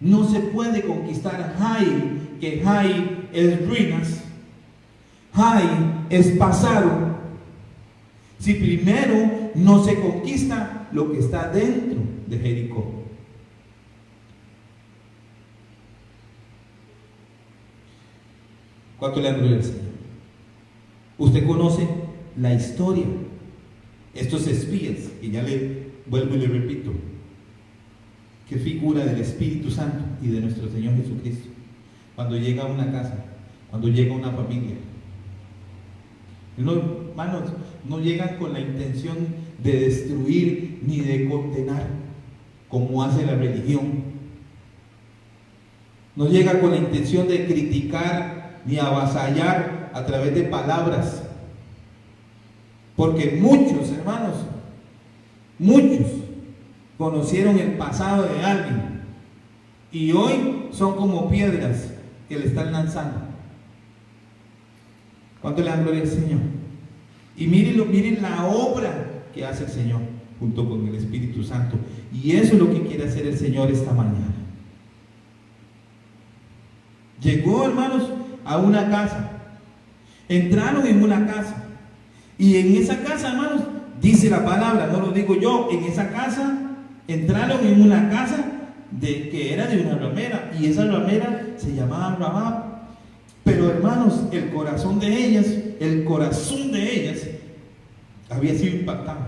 No se puede conquistar Jai, que Jai es ruinas, Jai es pasado, si primero no se conquista lo que está dentro de Jericó. ¿Cuánto le dan gloria al Señor? Usted conoce la historia. Estos espías, que ya le vuelvo y le repito, que figura del Espíritu Santo y de nuestro Señor Jesucristo. Cuando llega a una casa, cuando llega a una familia, hermanos, no llegan con la intención de destruir ni de condenar, como hace la religión. No llega con la intención de criticar ni avasallar a través de palabras. Porque muchos, hermanos, muchos conocieron el pasado de alguien y hoy son como piedras que le están lanzando. ¿Cuánto le dan gloria al Señor? Y miren la obra que hace el Señor junto con el Espíritu Santo. Y eso es lo que quiere hacer el Señor esta mañana. Llegó, hermanos, a una casa. Entraron en una casa. Y en esa casa, hermanos, dice la palabra, no lo digo yo, en esa casa, entraron en una casa que era de una ramera, y esa ramera se llamaba Rahab. Pero, hermanos, el corazón de ellas había sido impactado.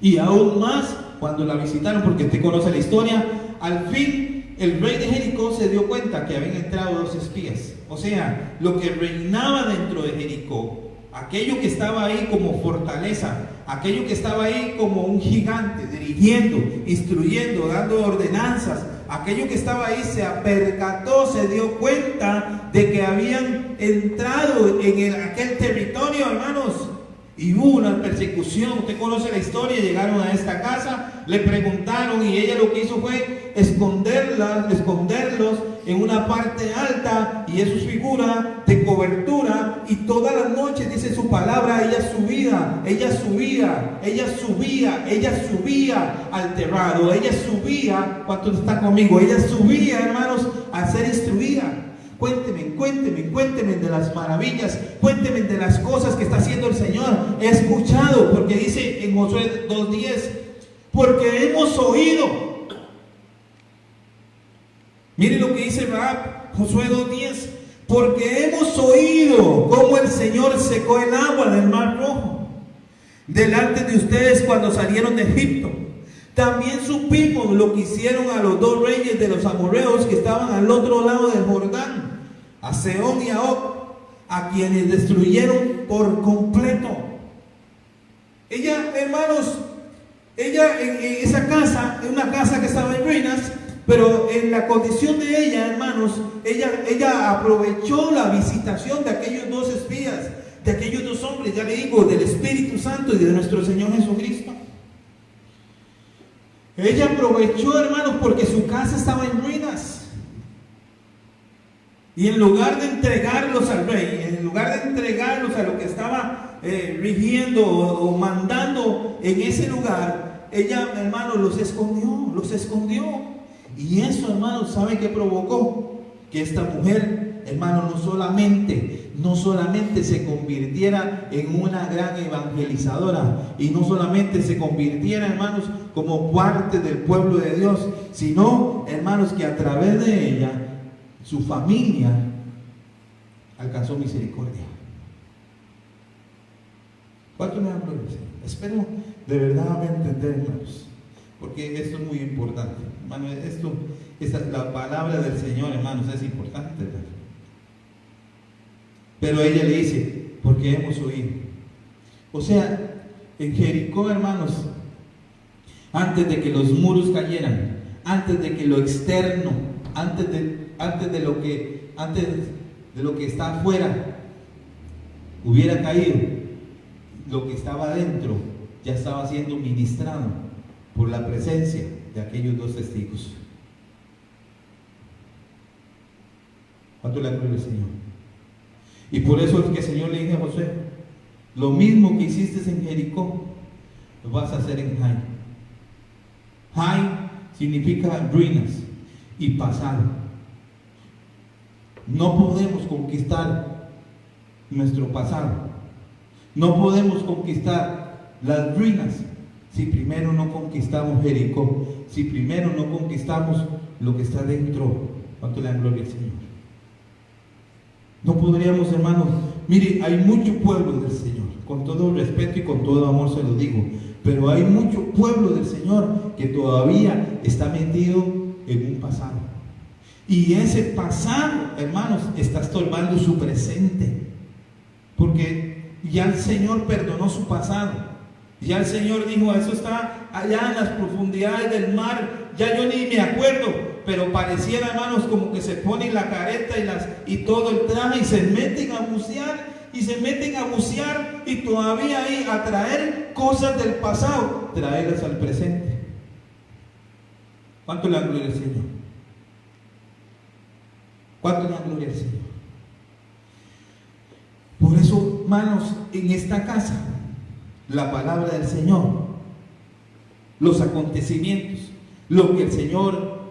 Y aún más cuando la visitaron, porque usted conoce la historia, al fin el rey de Jericó se dio cuenta que habían entrado 2 espías. O sea, lo que reinaba dentro de Jericó, aquello que estaba ahí como fortaleza, aquello que estaba ahí como un gigante, dirigiendo, instruyendo, dando ordenanzas, aquello que estaba ahí se percató, se dio cuenta de que habían entrado en aquel territorio, hermanos, y hubo una persecución. Usted conoce la historia. Llegaron a esta casa, le preguntaron, y ella lo que hizo fue esconderlos en una parte alta, y eso es figura de cobertura. Y todas las noches, dice su palabra, ella subía al terrado, ella subía. ¿Cuántos están conmigo? Ella subía, hermanos, a ser instruida. Cuénteme de las maravillas, cuénteme de las cosas que está haciendo el Señor. He escuchado, porque dice en Josué 2:10, porque hemos oído Mire lo que dice Rahab, Josué 2:10. Porque hemos oído cómo el Señor secó el agua del Mar Rojo delante de ustedes cuando salieron de Egipto. También supimos lo que hicieron a los dos reyes de los amorreos que estaban al otro lado del Jordán, a Sehón y a Og, a quienes destruyeron por completo. Ella, hermanos, ella en esa casa, en una casa que estaba en ruinas, pero en la condición de ella, hermanos, ella aprovechó la visitación de aquellos dos espías, de aquellos dos hombres, ya le digo, del Espíritu Santo y de nuestro Señor Jesucristo. Ella aprovechó, hermanos, porque su casa estaba en ruinas. Y en lugar de entregarlos al rey, en lugar de entregarlos a lo que estaba rigiendo o mandando en ese lugar, ella, hermanos, los escondió. Y eso, hermanos, ¿sabe qué provocó? Que esta mujer, hermanos, no solamente se convirtiera en una gran evangelizadora y no solamente se convirtiera, hermanos, como parte del pueblo de Dios, sino, hermanos, que a través de ella su familia alcanzó misericordia. ¿Cuánto me dan gloria? Espero de verdad entender, hermanos, porque esto es muy importante, hermano. La palabra del Señor, hermanos, es importante, ¿verdad? Pero ella le dice, porque hemos oído. O sea, en Jericó, hermanos, antes de que los muros cayeran, antes de que lo externo, antes de lo que está afuera hubiera caído, lo que estaba adentro ya estaba siendo ministrado por la presencia de aquellos dos testigos. ¿Cuánto le gloria al Señor? Y por eso es que el Señor le dijo a Josué, lo mismo que hiciste en Jericó, lo vas a hacer en Jai. Jai significa ruinas y pasado. No podemos conquistar nuestro pasado. No podemos conquistar las ruinas si primero no conquistamos Jericó, si primero no conquistamos lo que está dentro. ¿Cuánto le dan gloria al Señor? No podríamos, hermanos, mire, hay mucho pueblo del Señor, con todo respeto y con todo amor se lo digo, pero hay mucho pueblo del Señor que todavía está metido en un pasado. Y ese pasado, hermanos, está estorbando su presente, porque ya el Señor perdonó su pasado. Ya el Señor dijo, eso está allá en las profundidades del mar, ya yo ni me acuerdo, pero pareciera, hermanos, como que se ponen la careta y todo el traje y se meten a bucear y todavía ahí a traer cosas del pasado, traerlas al presente. ¿Cuánto le da gloria al Señor? ¿Cuánto le da gloria al Señor? Por eso, hermanos, en esta casa, la palabra del Señor, los acontecimientos, lo que el Señor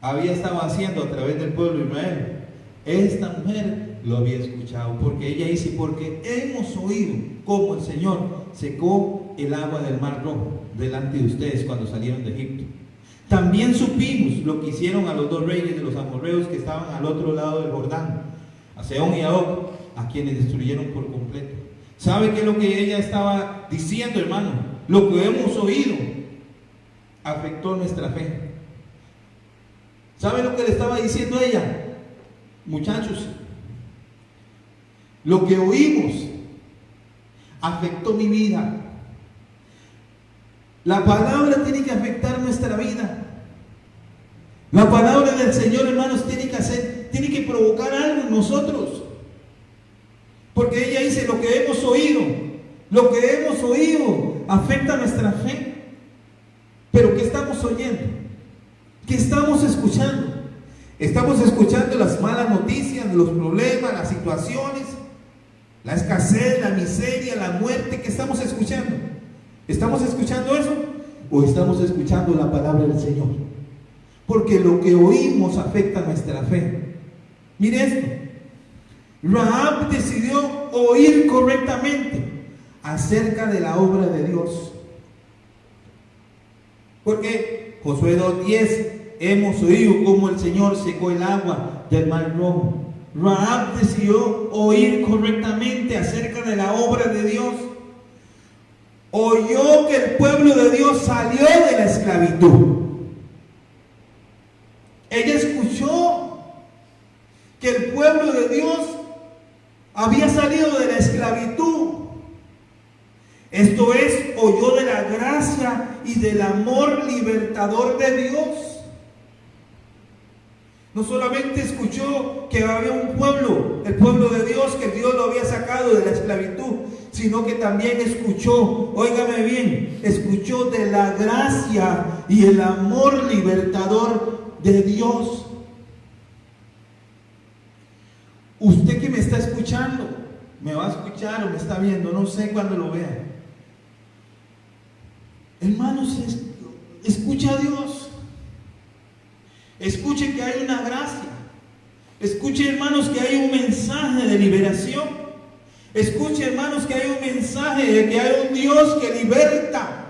había estado haciendo a través del pueblo de Israel, esta mujer lo había escuchado, porque ella dice, porque hemos oído cómo el Señor secó el agua del Mar Rojo delante de ustedes cuando salieron de Egipto. También supimos lo que hicieron a los dos reyes de los amorreos que estaban al otro lado del Jordán, a Sehón y a Og, a quienes destruyeron por completo. ¿Sabe qué es lo que ella estaba diciendo, hermano? Lo que hemos oído afectó nuestra fe. ¿Sabe lo que le estaba diciendo ella? Muchachos, lo que oímos afectó mi vida. La palabra tiene que afectar nuestra vida. La palabra del Señor, hermanos, tiene que provocar algo en nosotros. Porque ella dice, lo que hemos oído afecta nuestra fe. Pero ¿qué estamos oyendo? ¿Qué estamos escuchando? Estamos escuchando las malas noticias, los problemas, las situaciones, la escasez, la miseria, la muerte. ¿Qué estamos escuchando? ¿Estamos escuchando eso? ¿O estamos escuchando la palabra del Señor? Porque lo que oímos afecta nuestra fe. Mire esto. Rahab decidió oír correctamente acerca de la obra de Dios. Porque Josué 2:10 hemos oído cómo el Señor secó el agua del Mar Rojo. Rahab decidió oír correctamente acerca de la obra de Dios. Oyó que el pueblo de Dios salió de la esclavitud. Ella escuchó que el pueblo de Dios había salido de la esclavitud. Esto es, oyó de la gracia y del amor libertador de Dios. No solamente escuchó que había un pueblo, el pueblo de Dios, que Dios lo había sacado de la esclavitud, sino que también escuchó, óigame bien, escuchó de la gracia y el amor libertador de Dios. Usted que me está escuchando, me va a escuchar o me está viendo, no sé cuándo lo vea. Hermanos, escucha a Dios. Escuche que hay una gracia. Escuche, hermanos, que hay un mensaje de liberación. Escuche, hermanos, que hay un mensaje de que hay un Dios que liberta.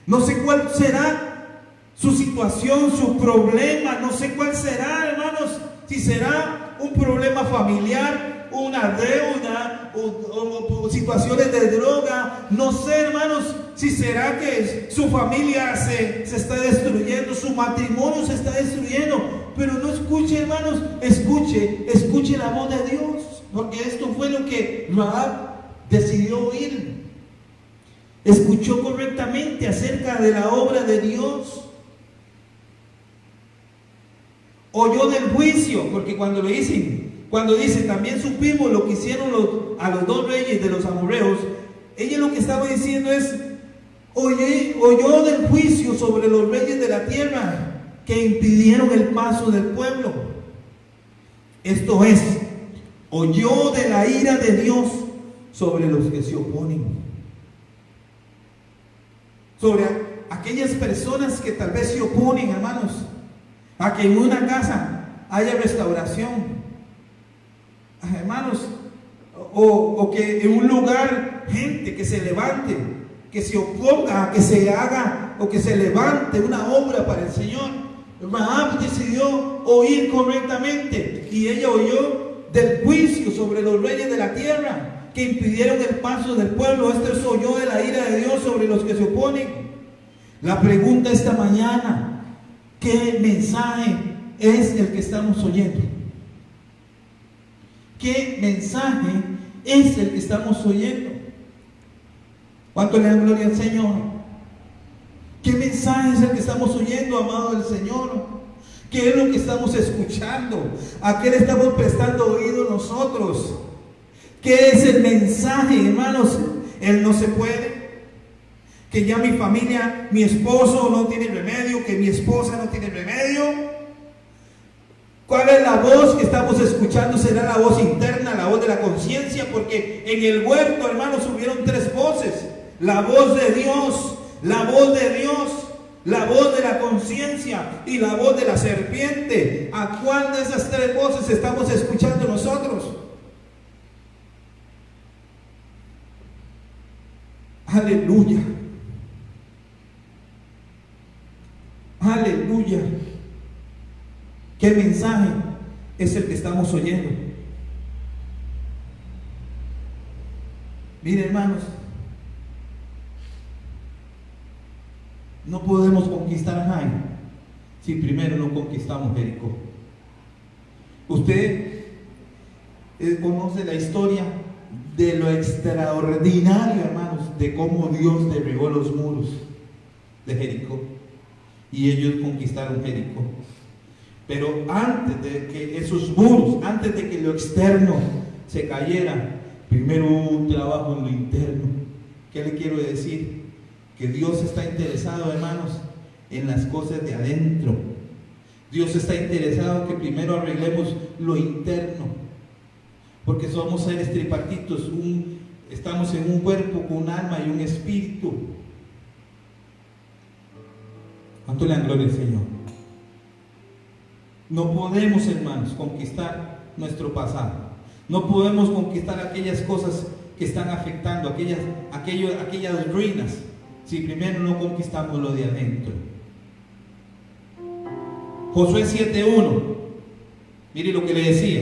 No sé cuál será su situación, su problema. No sé cuál será, hermanos. Si será un problema familiar, una deuda o situaciones de droga. No sé, hermanos, si será que su familia se está destruyendo, su matrimonio se está destruyendo. Pero no escuche, hermanos, escuche la voz de Dios, porque esto fue lo que Rahab decidió oír. Escuchó correctamente acerca de la obra de Dios. Oyó del juicio, porque cuando dice también supimos lo que hicieron a los dos reyes de los amorreos, ella lo que estaba diciendo es, oyó del juicio sobre los reyes de la tierra que impidieron el paso del pueblo. Esto es, oyó de la ira de Dios sobre los que se oponen, sobre aquellas personas que tal vez se oponen, hermanos, a que en una casa haya restauración, hermanos, o que en un lugar gente que se levante, que se oponga a que se haga o que se levante una obra para el Señor. Rahab decidió oír correctamente y ella oyó del juicio sobre los reyes de la tierra que impidieron el paso del pueblo. Esto es, oyó de la ira de Dios sobre los que se oponen. La pregunta esta mañana: ¿qué mensaje es el que estamos oyendo? ¿Qué mensaje es el que estamos oyendo? ¿Cuánto le dan gloria al Señor? ¿Qué mensaje es el que estamos oyendo, amado del Señor? ¿Qué es lo que estamos escuchando? ¿A qué le estamos prestando oído nosotros? ¿Qué es el mensaje, hermanos? Él no se puede. Que ya mi familia, mi esposo no tiene remedio, que mi esposa no tiene remedio. ¿Cuál es la voz que estamos escuchando? ¿Será la voz interna, la voz de la conciencia? Porque en el huerto, hermanos, hubieron tres voces: la voz de Dios, la voz de Dios, la voz de la conciencia y la voz de la serpiente. ¿A cuál de esas tres voces estamos escuchando nosotros? Aleluya. Aleluya. ¿Qué mensaje es el que estamos oyendo? Miren, hermanos, no podemos conquistar a Jai si primero no conquistamos Jericó. Usted conoce la historia de lo extraordinario, hermanos, de cómo Dios derribó los muros de Jericó y ellos conquistaron Jericó. Pero antes de que esos muros, antes de que lo externo se cayera, primero hubo un trabajo en lo interno. ¿Qué le quiero decir? Que Dios está interesado, hermanos, en las cosas de adentro. Dios está interesado que primero arreglemos lo interno, porque somos seres tripartitos, estamos en un cuerpo con un alma y un espíritu. ¿Cuánto le dan gloria al Señor? No podemos, hermanos, conquistar nuestro pasado. No podemos conquistar aquellas cosas que están afectando, aquellas ruinas, si primero no conquistamos lo de adentro. Josué 7:1. Mire lo que le decía.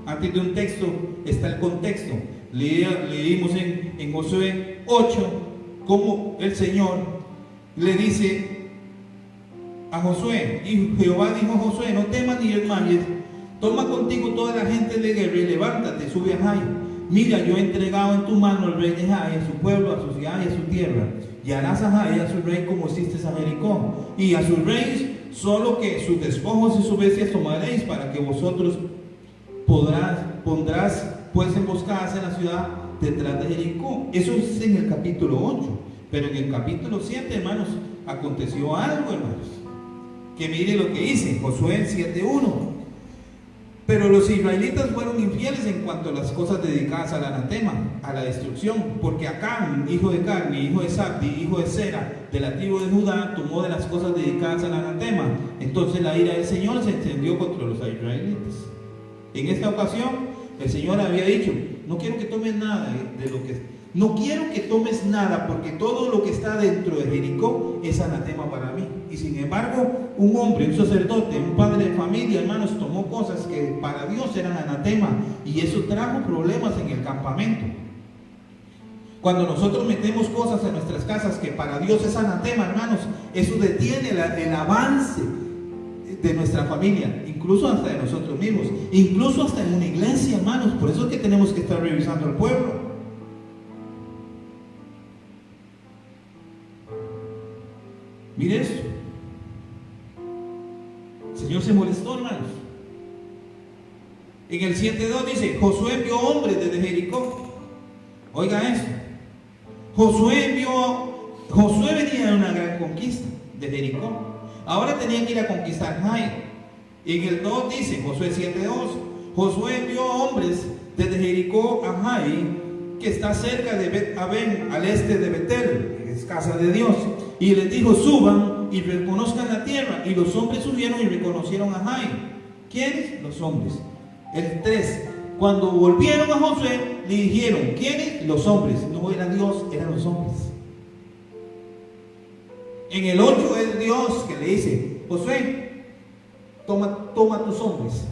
Antes de un texto está el contexto. Leímos en Josué 8 cómo el Señor le dice a Josué, y Jehová dijo a Josué: no temas ni desmayes, toma contigo toda la gente de guerra y levántate, sube a Jai. Mira, yo he entregado en tu mano al rey de Jai, a su pueblo, a su ciudad y a su tierra. Y harás a Jai, a su rey, como hiciste a Jericó, y a sus reyes, solo que sus despojos y sus bestias tomaréis, para que vosotros pondrás pues emboscadas en la ciudad detrás de Jericó. Eso es en el capítulo 8. Pero en el capítulo 7, hermanos, aconteció algo, hermanos. Que mire lo que dice Josué 7:1. Pero los israelitas fueron infieles en cuanto a las cosas dedicadas al anatema, a la destrucción, porque Acán, hijo de Carmi, hijo de Sabdi, hijo de Sera, de la tribu de Judá, tomó de las cosas dedicadas al anatema. Entonces la ira del Señor se encendió contra los israelitas. En esta ocasión, el Señor había dicho: no quiero que tomes nada de lo que... No quiero que tomes nada, porque todo lo que está dentro de Jericó es anatema para mí. Y sin embargo, un hombre, un sacerdote, un padre de familia, hermanos, tomó cosas que para Dios eran anatema, y eso trajo problemas en el campamento. Cuando nosotros metemos cosas en nuestras casas que para Dios es anatema, hermanos, eso detiene el avance de nuestra familia, incluso hasta de nosotros mismos, incluso hasta en una iglesia, hermanos. Por eso es que tenemos que estar revisando al pueblo. Mire eso. El Señor se molestó, hermanos. En el 7:2 dice: Josué envió hombres desde Jericó. Oiga eso. Josué venía de una gran conquista de Jericó. Ahora tenían que ir a conquistar Jai. En el 2 dice, Josué 7:2, Josué envió hombres desde Jericó a Jai, que está cerca de Bet-Aven, al este de Betel, que es casa de Dios. Y les dijo: suban y reconozcan la tierra. Y los hombres subieron y reconocieron a Jai. ¿Quiénes? Los hombres. El 3. Cuando volvieron a Josué, le dijeron: ¿quiénes? Los hombres. No era Dios, eran los hombres. En el 8 es Dios que le dice: Josué, toma tus hombres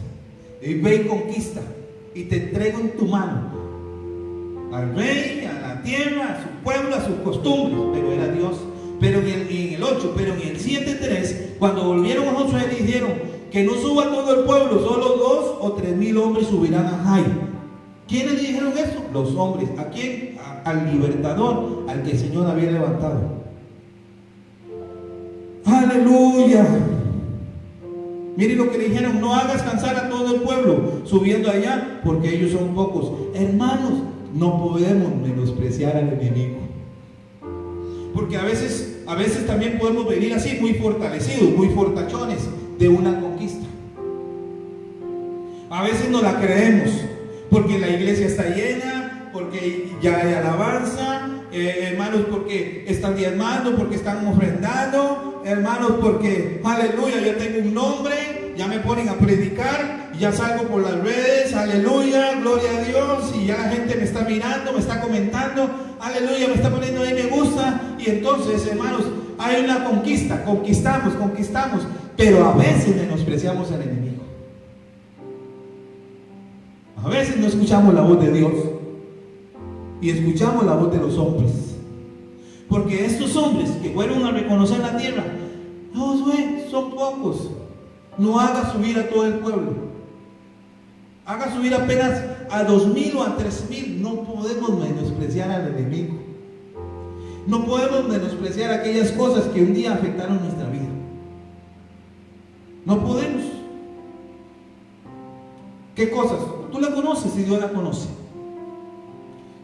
y ve y conquista, y te entrego en tu mano al rey, a la tierra, a su pueblo, a sus costumbres. Pero era Dios. Pero en el 8, pero en el 7:3, cuando volvieron a Josué, le dijeron: que no suba todo el pueblo, solo 2 o 3,000 hombres subirán a Jai. ¿Quiénes le dijeron eso? Los hombres. ¿A quién? Al libertador, al que el Señor había levantado. ¡Aleluya! Mire lo que le dijeron: no hagas cansar a todo el pueblo subiendo allá, porque ellos son pocos. Hermanos, no podemos menospreciar al enemigo, porque a veces también podemos venir así, muy fortalecidos, muy fortachones de una conquista. A veces no la creemos, porque la iglesia está llena, porque ya hay alabanza, hermanos, porque están diezmando, porque están ofrendando, hermanos, porque, aleluya, ya tengo un nombre, ya me ponen a predicar, ya salgo por las redes, aleluya, gloria a Dios, y ya la gente me está mirando, me está comentando, aleluya, me está poniendo ahí me gusta. Y entonces, hermanos, hay una conquista, conquistamos, pero a veces menospreciamos al enemigo. A veces no escuchamos la voz de Dios y escuchamos la voz de los hombres, porque estos hombres que fueron a reconocer la tierra, Josué, son pocos. No haga subir a todo el pueblo, haga subir apenas a 2,000 o a 3,000. No podemos menospreciar al enemigo. No podemos menospreciar aquellas cosas que un día afectaron nuestra vida. No podemos. ¿Qué cosas? Tú la conoces y Dios la conoce.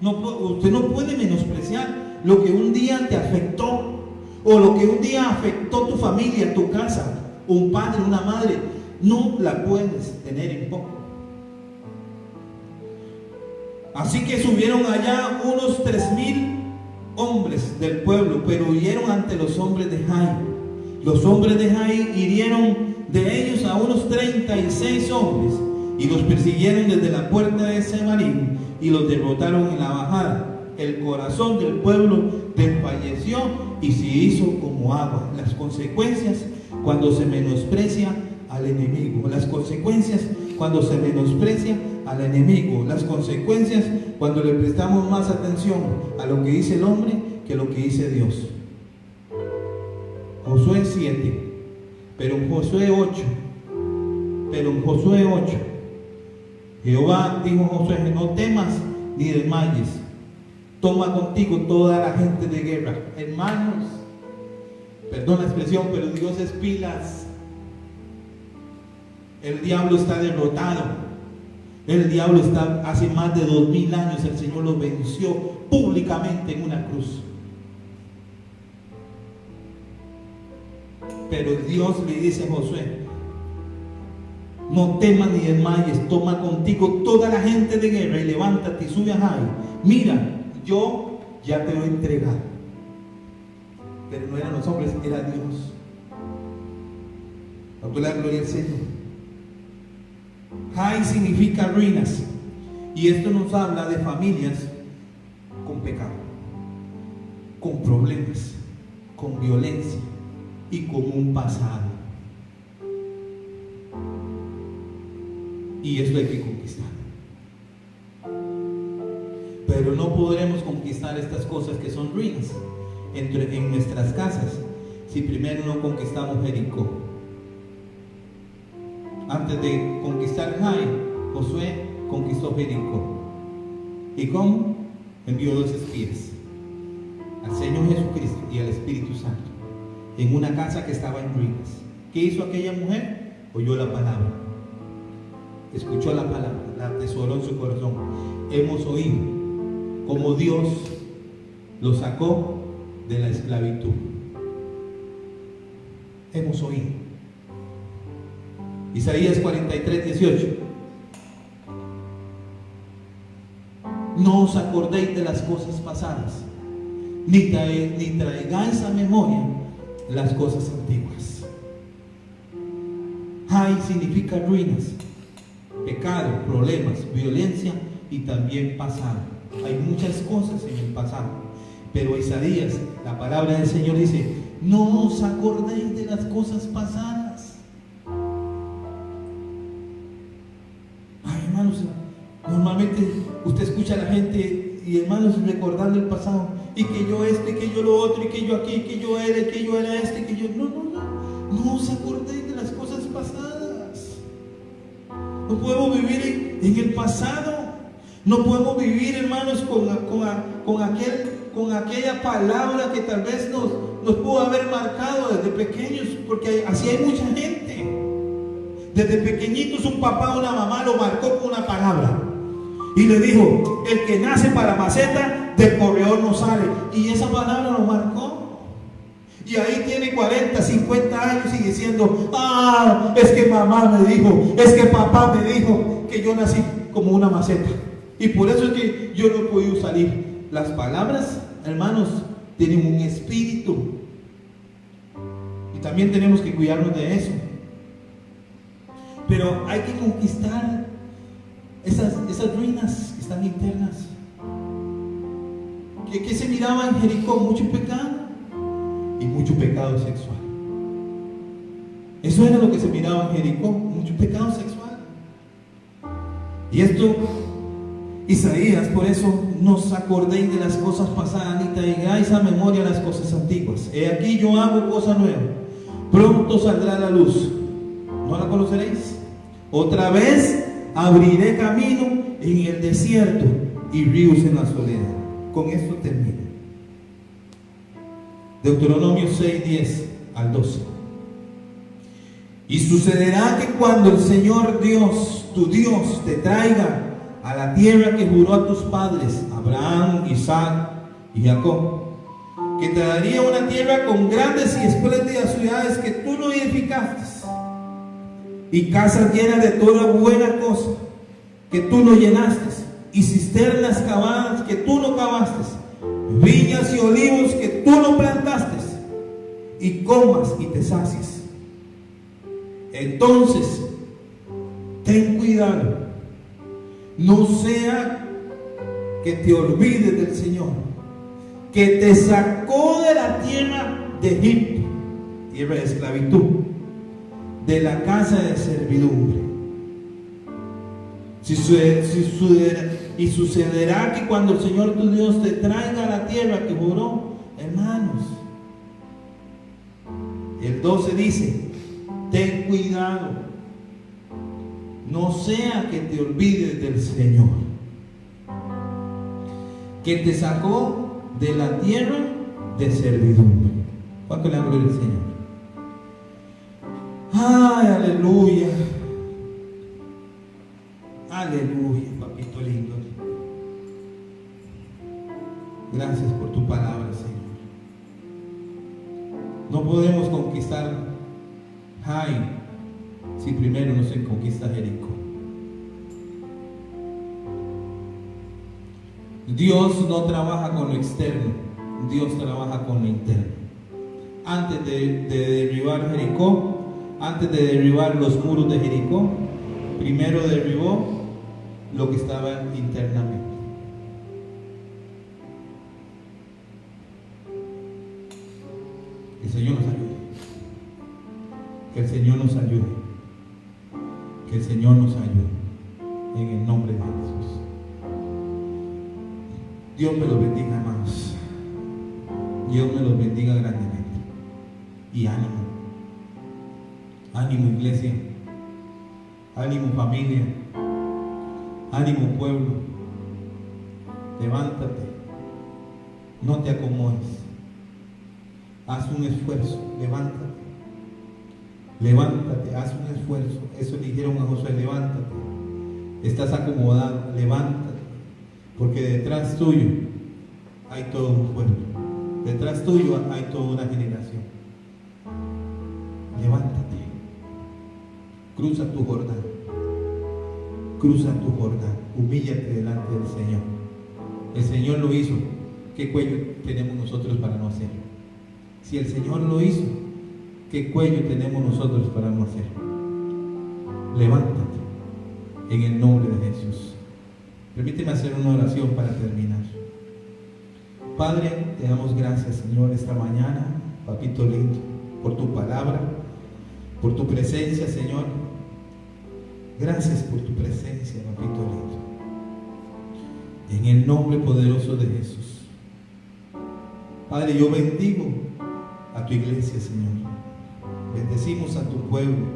Usted no puede menospreciar lo que un día te afectó, o lo que un día afectó tu familia, tu casa, un padre, una madre. No la puedes tener en poco. Así que subieron allá unos 3,000 hombres del pueblo, pero huyeron ante los hombres de Jai. Los hombres de Jai hirieron de ellos a unos 36 hombres y los persiguieron desde la puerta de Semarín y los derrotaron en la bajada. El corazón del pueblo desfalleció y se hizo como agua. Las consecuencias cuando se menosprecia al enemigo. Las consecuencias cuando se menosprecia al enemigo. Las consecuencias cuando le prestamos más atención a lo que dice el hombre que a lo que dice Dios. Josué 7, pero en Josué 8, Jehová dijo a Josué: no temas ni desmayes, toma contigo toda la gente de guerra. Hermanos, perdón la expresión, pero Dios es pilas. El diablo está derrotado. El diablo está, hace más de 2000 años el Señor lo venció públicamente en una cruz. Pero Dios le dice a Josué: no temas ni desmayes, toma contigo toda la gente de guerra y levántate y sube a Jai. Mira, yo ya te lo he entregado. Pero no eran los hombres, era Dios. A la gloria al Señor. Jai significa ruinas. Y esto nos habla de familias con pecado, con problemas, con violencia y con un pasado. Y esto hay que conquistar. Pero no podremos conquistar estas cosas que son ruinas en nuestras casas si primero no conquistamos Jericó. Antes de conquistar Jai, Josué conquistó Jericó. ¿Y cómo? Envió 2 espías, al Señor Jesucristo y al Espíritu Santo, en una casa que estaba en ruinas. ¿Qué hizo aquella mujer? Oyó la palabra, escuchó la palabra, la atesoró en su corazón. Hemos oído cómo Dios lo sacó de la esclavitud. Hemos oído. Isaías 43:18. No os acordéis de las cosas pasadas, ni traigáis a memoria las cosas antiguas. Jai significa ruinas, pecado, problemas, violencia y también pasado. Hay muchas cosas en el pasado, pero Isaías, la palabra del Señor dice: no os acordéis de las cosas pasadas. Ay, hermanos, normalmente usted escucha a la gente y hermanos recordando el pasado, y que yo esto, y que yo lo otro, y que yo aquí, que yo era este, y que yo... No os acordéis de las cosas pasadas. No podemos vivir en el pasado. No podemos vivir, hermanos, con aquella palabra que tal vez nos pudo haber marcado desde pequeños, porque así hay mucha gente. Desde pequeñitos un papá o una mamá lo marcó con una palabra y le dijo: el que nace para maceta, del corredor no sale. Y esa palabra lo marcó. Y ahí tiene 40, 50 años y diciendo: es que mamá me dijo, es que papá me dijo que yo nací como una maceta. Y por eso es que yo no he podido salir. Las palabras, hermanos, tienen un espíritu. Y también tenemos que cuidarnos de eso. Pero hay que conquistar esas ruinas que están internas. ¿Qué se miraba en Jericó? Mucho pecado y mucho pecado sexual. Eso era lo que se miraba en Jericó, mucho pecado sexual. Y esto, Isaías, por eso no os acordéis de las cosas pasadas, ni traigáis a memoria las cosas antiguas. He aquí yo hago cosa nueva, pronto saldrá la luz, ¿no la conoceréis? Otra vez abriré camino en el desierto y ríos en la soledad. Con esto termino. Deuteronomio 6:10 al 12. Y sucederá que cuando el Señor Dios, tu Dios, te traiga a la tierra que juró a tus padres, Abraham, Isaac y Jacob, que te daría una tierra con grandes y espléndidas ciudades que tú no edificaste, y casas llenas de toda buena cosa que tú no llenaste, y cisternas cavadas que tú no cavaste, viñas y olivos que tú no plantaste, y comas y te sacies. Entonces ten cuidado, no sea que te olvides del Señor, que te sacó de la tierra de Egipto, tierra de esclavitud, de la casa de servidumbre. Y sucederá que cuando el Señor tu Dios te traiga a la tierra que juró, hermanos. El 12 dice: ten cuidado, no sea que te olvides del Señor, que te sacó de la tierra de servidumbre. ¿Cuánto le da gloria al Señor? ¡Ay, aleluya! Aleluya, papito lindo. Gracias por tu palabra, Señor. No podemos conquistar Jai si primero no se conquista Jericó. Dios no trabaja con lo externo, Dios trabaja con lo interno. Antes de derribar Jericó, antes de derribar los muros de Jericó, primero derribó lo que estaba internamente. Que el Señor nos ayude. Que el Señor nos ayude. Que el Señor nos ayude. En el nombre de Jesús. Dios me los bendiga, hermanos. Dios me los bendiga grandemente. Y ánimo. Ánimo, iglesia. Ánimo, familia. Ánimo, pueblo. Levántate. No te acomodes. Haz un esfuerzo. Levántate. Levántate. Haz un esfuerzo. Eso le dijeron a Josué: levántate. Estás acomodado. Levántate. Porque detrás tuyo hay todo un pueblo. Detrás tuyo hay toda una generación. Levántate. Cruza tu Jordán. Cruza tu Jordán. Humíllate delante del Señor. El Señor lo hizo. ¿Qué cuello tenemos nosotros para no hacerlo? Si el Señor lo hizo, ¿qué cuello tenemos nosotros para no hacerlo? Levántate en el nombre de Jesús. Permíteme hacer una oración para terminar. Padre, te damos gracias, Señor, esta mañana, papito lindo, por tu palabra, por tu presencia, Señor. Gracias por tu presencia, papito lindo. En el nombre poderoso de Jesús. Padre, yo bendigo a tu iglesia, Señor. Bendecimos a tu pueblo.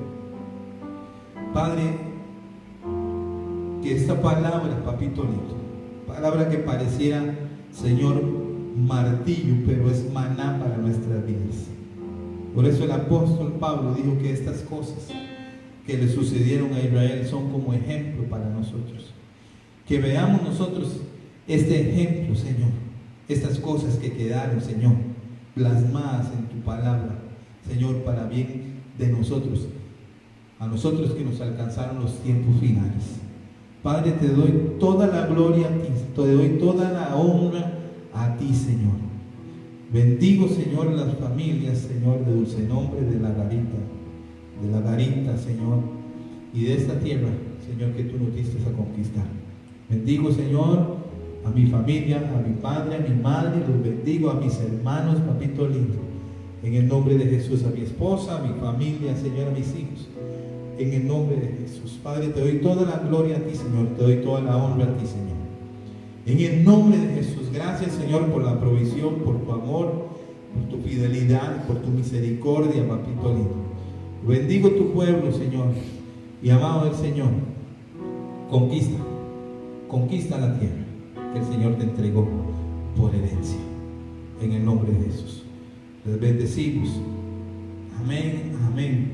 Padre, que esta palabra, papito lindo, palabra que pareciera, Señor, martillo, pero es maná para nuestras vidas. Por eso el apóstol Pablo dijo que estas cosas que le sucedieron a Israel son como ejemplo para nosotros. Que veamos nosotros este ejemplo, Señor, estas cosas que quedaron, Señor, plasmadas en tu palabra, Señor, para bien de nosotros, a nosotros que nos alcanzaron los tiempos finales. Padre, te doy toda la gloria a ti, te doy toda la honra a ti, Señor. Bendigo, Señor, las familias, Señor, de Dulce Nombre, de la Garita, Señor, y de esta tierra, Señor, que tú nos diste a conquistar. Bendigo, Señor, a mi familia, a mi padre, a mi madre, los bendigo, a mis hermanos, papito lindo, en el nombre de Jesús, a mi esposa, a mi familia, Señor, a mis hijos, en el nombre de Jesús. Padre, te doy toda la gloria a ti, Señor, te doy toda la honra a ti, Señor. En el nombre de Jesús, gracias, Señor, por la provisión, por tu amor, por tu fidelidad, por tu misericordia, papito lindo. Bendigo tu pueblo, Señor, y amado del Señor, conquista la tierra que el Señor te entregó por herencia, en el nombre de Jesús. Les bendecimos. Amén, amén.